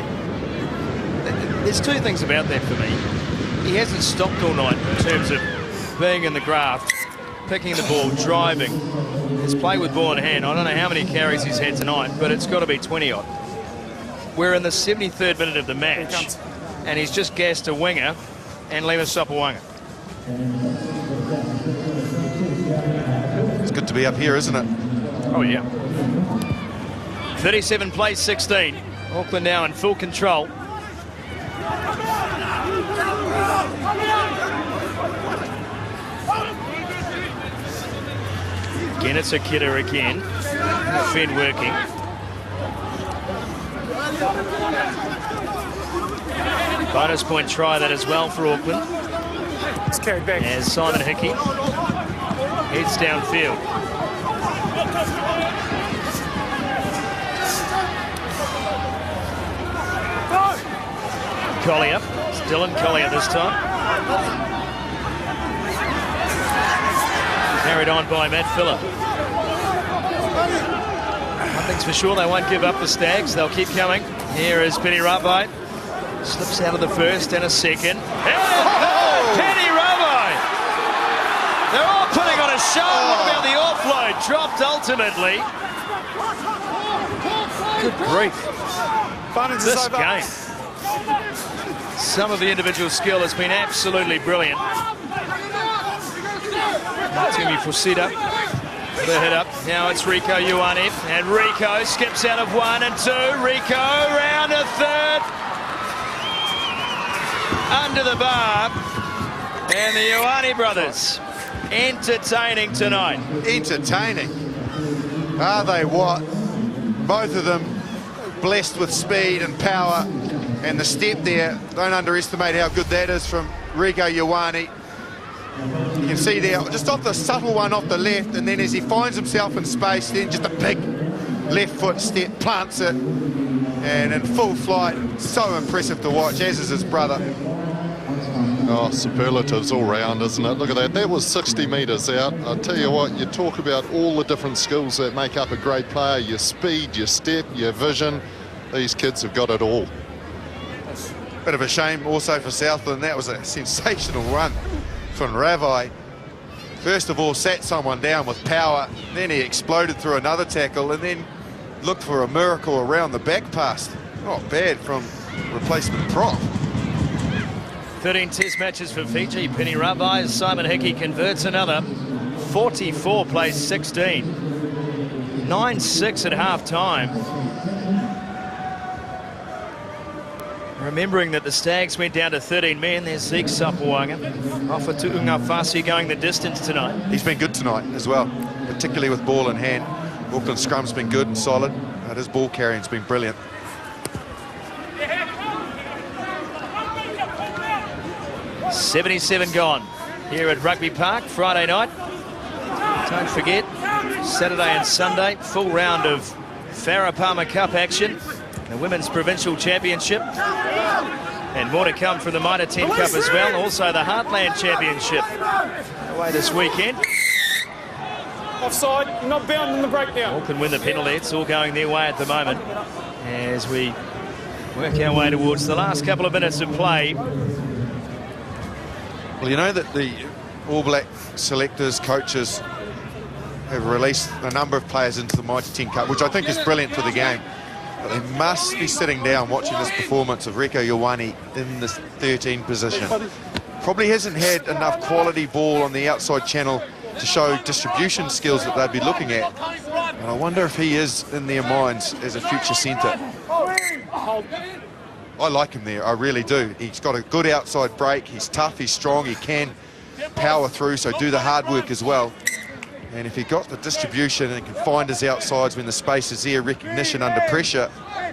S2: There's two things about that for me. He hasn't stopped all night in terms of being in the graft, picking the ball, driving. His play with ball in hand. I don't know how many carries he's had tonight, but it's got to be 20-odd. We're in the 73rd minute of the match, and he's just gassed a winger and Lima Sopawanga.
S3: It's good to be up here, isn't it?
S2: Oh, yeah. 37 plays 16. Auckland now in full control. Again, it's a kidder again. Finn working. Bonus point try that as well for Auckland.
S5: It's carried back.
S2: As Simon Hickey heads downfield. Collier. It's Dylan Collier this time. Carried on by Matt Filler. One thing's for sure, they won't give up the Stags. They'll keep coming. Here is Penny Rabbi. Slips out of the first and a second. Penny Rabbi! They're all putting on a show. What about the offload? Dropped ultimately. Good grief. This game. Some of the individual skill has been absolutely brilliant. Timmy Fusita, the hit up. Now it's Rico Ioane, and Rico skips out of 1 and 2. Rico round a third. Under the bar. And the Ioane brothers entertaining tonight.
S3: Entertaining. Are they what? Both of them blessed with speed and power. And the step there, don't underestimate how good that is from Rico Ioane. You can see there, just off the subtle one off the left, and then as he finds himself in space, then just a big left foot step, plants it, and in full flight. So impressive to watch, as is his brother.
S4: Oh, superlatives all round, isn't it? Look at that. That was 60 metres out. I'll tell you what, you talk about all the different skills that make up a great player, your speed, your step, your vision. These kids have got it all.
S3: Bit of a shame also for Southland. That was a sensational run from Ravai. First of all, sat someone down with power, then he exploded through another tackle and then looked for a miracle around the back pass. Not bad from replacement prop.
S2: 13 test matches for Fiji. Penny Rabbi, Simon Hickey converts another. 44 plays 16. 9-6 at half-time. Remembering that the Stags went down to 13 men, there's Zeke Sapawanga. Ofa Tu'ungafasi going the distance tonight.
S3: He's been good tonight as well, particularly with ball in hand. Auckland scrum's been good and solid, but his ball carrying's been brilliant.
S2: .77 gone here at Rugby Park, Friday night. Don't forget, Saturday and Sunday, full round of Farah Palmer Cup action. The Women's Provincial Championship. And more to come from the Mitre 10 Cup as well. Also the Heartland Championship away this weekend.
S5: Offside, not bound in the breakdown.
S2: Auckland win the penalty. It's all going their way at the moment as we work our way towards the last couple of minutes of play.
S3: Well, you know that the All Black selectors, coaches have released a number of players into the Mitre 10 Cup, which I think is brilliant for the game. But they must be sitting down watching this performance of Rico Ioane in this 13 position. Probably hasn't had enough quality ball on the outside channel to show distribution skills that they'd be looking at. And I wonder if he is in their minds as a future centre. I like him there, I really do. He's got a good outside break, he's tough, he's strong, he can power through, so do the hard work as well. And if he got the distribution and can find his outsides when the space is there, recognition under pressure,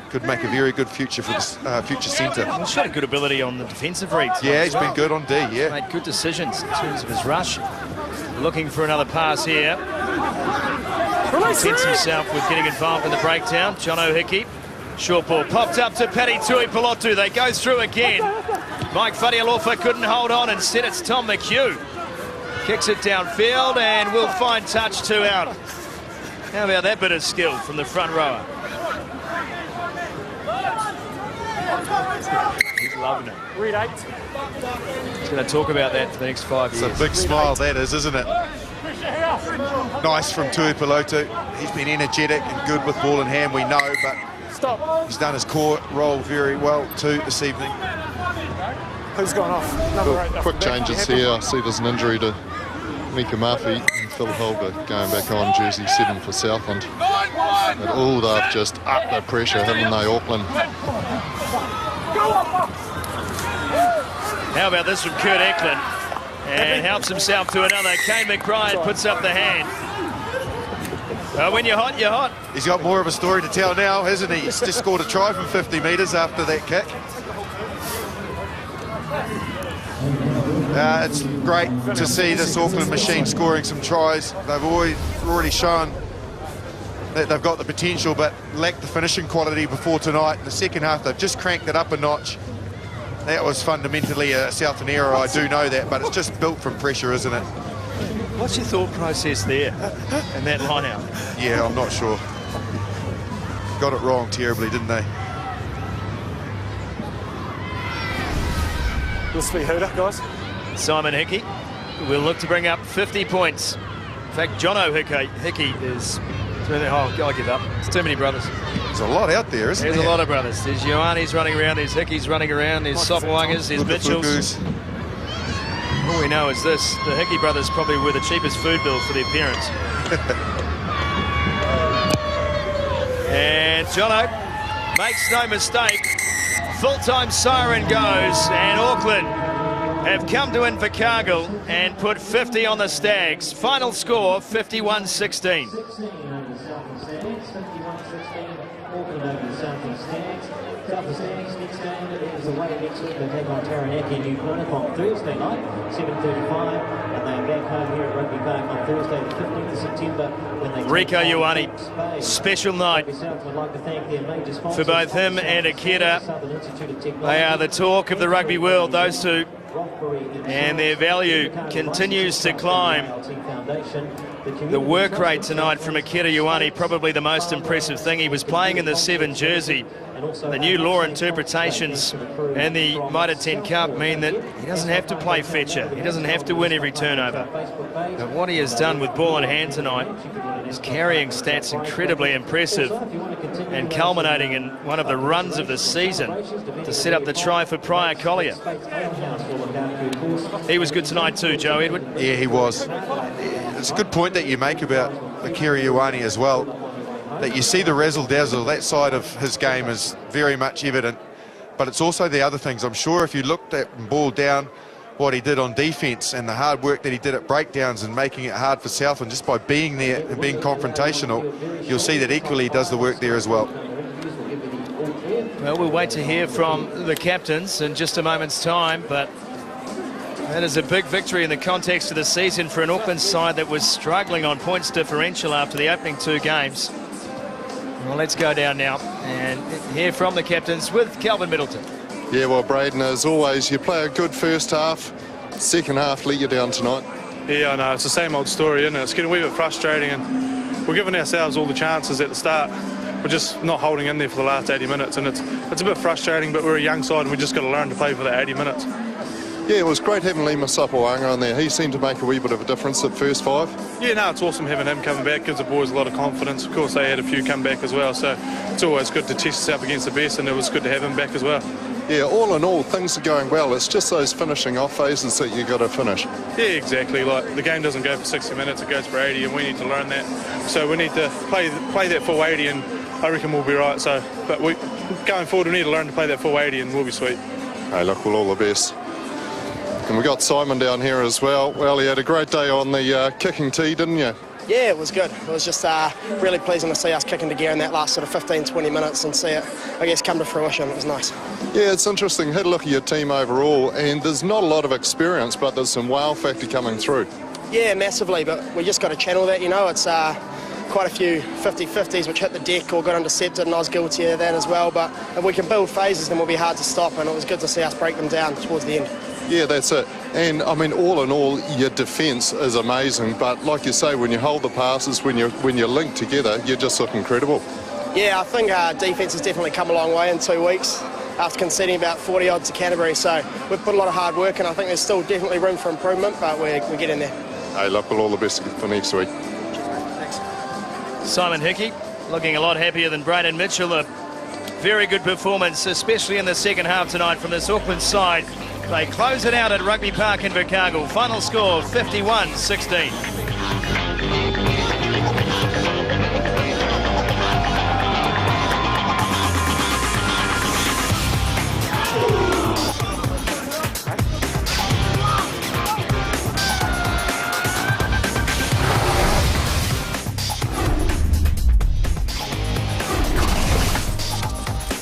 S3: could make a very good future for the future centre.
S2: He's showed a good ability on the defensive read.
S3: Yeah, he's been good on D, yeah.
S2: Made good decisions in terms of his rush. Looking for another pass here. Contents himself with getting involved in the breakdown. Jono Hickey. Short ball popped up to Paddy Tuipulotu. They go through again. Mike Fadialofa couldn't hold on. Instead, it's Tom McHugh. Kicks it downfield and will find touch 2 out. How about that bit of skill from the front rower? He's loving it.
S5: Read 8.
S2: He's going to talk about that for the next 5 years.
S3: It's a big smile, that is, isn't it? Nice from Tuipulotu. He's been energetic and good with ball in hand, we know, but he's done his core role very well too this evening.
S5: Who's gone off? Number 8.
S4: Quick changes here. I see there's an injury to Mika Murphy and Phil Holger going back on jersey 7 for Southland. But they've just upped the pressure, haven't they, Auckland?
S2: How about this from Kurt Eklund? And helps himself to another. Kane McBride puts up the hand. When you're hot, you're hot.
S3: He's got more of a story to tell now, hasn't he? He's just scored a try from 50 metres after that kick. It's great to see this Auckland machine scoring some tries. They've already shown that they've got the potential but lacked the finishing quality before tonight. In the second half, they've just cranked it up a notch. That was fundamentally a Southland error, I do know that, but it's just built from pressure, isn't it?
S2: What's your thought process there in that line-out?
S3: Yeah, I'm not sure. Got it wrong terribly, didn't they?
S5: This will be Hooter, guys.
S2: Simon Hickey will look to bring up 50 points. In fact, Jono Hickey is... Oh, I give up. It's too many brothers.
S3: There's a lot out there, isn't there?
S2: There's a lot of brothers. There's Ioanis running around, there's Hickeys running around, there's Sopoangas, there's Mitchells. All we know is this, the Hickey brothers probably were the cheapest food bill for the appearance. And Jono makes no mistake. Full-time siren goes, and Auckland have come to Invercargill and put 50 on the Stags. Final score, 51-16.
S7: Southland Stags next game is away next week. They take on Taranaki and New Plymouth on Thursday night, 7:35, and they're back home here at Rugby Park on Thursday, the 15th of September. When they
S2: Rico Ioane, special night for both him and Akira. They are the talk of the rugby world, those two, and their value continues to climb. The work rate tonight from Akira Ioane, probably the most impressive thing. He was playing in the 7 jersey. The new law interpretations and the Mitre 10 Cup mean that he doesn't have to play fetcher. He doesn't have to win every turnover. But what he has done with ball in hand tonight, his carrying stats incredibly impressive and culminating in one of the runs of the season to set up the try for Prior Collier. He was good tonight too, Joe Edward.
S3: Yeah, he was. It's a good point that you make about Akira Ioane as well, that you see the razzle-dazzle. That side of his game is very much evident, but it's also the other things. I'm sure if you looked at and boiled down what he did on defence and the hard work that he did at breakdowns and making it hard for Southland just by being there and being confrontational, you'll see that equally he does the work there as well.
S2: Well, we'll wait to hear from the captains in just a moment's time, but that is a big victory in the context of the season for an Auckland side that was struggling on points differential after the opening 2 games. Well, let's go down now and hear from the captains with Kelvin Middleton.
S4: Yeah, well, Braden, as always, you play a good first half. Second half let you down tonight.
S6: Yeah, I know. It's the same old story, isn't it? It's getting a wee bit frustrating, and we're giving ourselves all the chances at the start. We're just not holding in there for the last 80 minutes, and it's a bit frustrating, but we're a young side, and we just got to learn to play for the 80 minutes.
S4: Yeah, it was great having Lima Sopoanga on there. He seemed to make a wee bit of a difference at first 5.
S6: Yeah, no, it's awesome having him coming back. Gives the boys a lot of confidence. Of course, they had a few come back as well, so it's always good to test yourself against the best, and it was good to have him back as well.
S4: Yeah, all in all, things are going well. It's just those finishing off phases that you got to finish.
S6: Yeah, exactly. Like, the game doesn't go for 60 minutes, it goes for 80, and we need to learn that. So we need to play that full 80, and I reckon we'll be right. So, but going forward, we need to learn to play that full 80, and we'll be sweet.
S4: Hey, look, well, all the best. And we got Simon down here as well. Well, you had a great day on the kicking tee, didn't you?
S8: Yeah, it was good. It was just really pleasing to see us kicking to gear in that last sort of 15-20 minutes and see it, I guess, come to fruition. It was nice.
S4: Yeah, it's interesting. Had a look at your team overall, and there's not a lot of experience, but there's some wow factor coming through.
S8: Yeah, massively, but we just got to channel that, you know. It's quite a few 50-50s which hit the deck or got intercepted, and I was guilty of that as well. But if we can build phases, then we'll be hard to stop, and it was good to see us break them down towards the end.
S4: Yeah, that's it. And, I mean, all in all, your defence is amazing. But like you say, when you hold the passes, when you're linked together, you just look incredible.
S8: Yeah, I think defence has definitely come a long way in 2 weeks after conceding about 40 odds to Canterbury. So we've put a lot of hard work, and I think there's still definitely room for improvement, but we're getting there.
S4: Hey, look, all the best for next week.
S2: Simon Hickey looking a lot happier than Braden Mitchell. A very good performance, especially in the second half tonight from this Auckland side. They close it out at Rugby Park in Invercargill. Final score 51-16.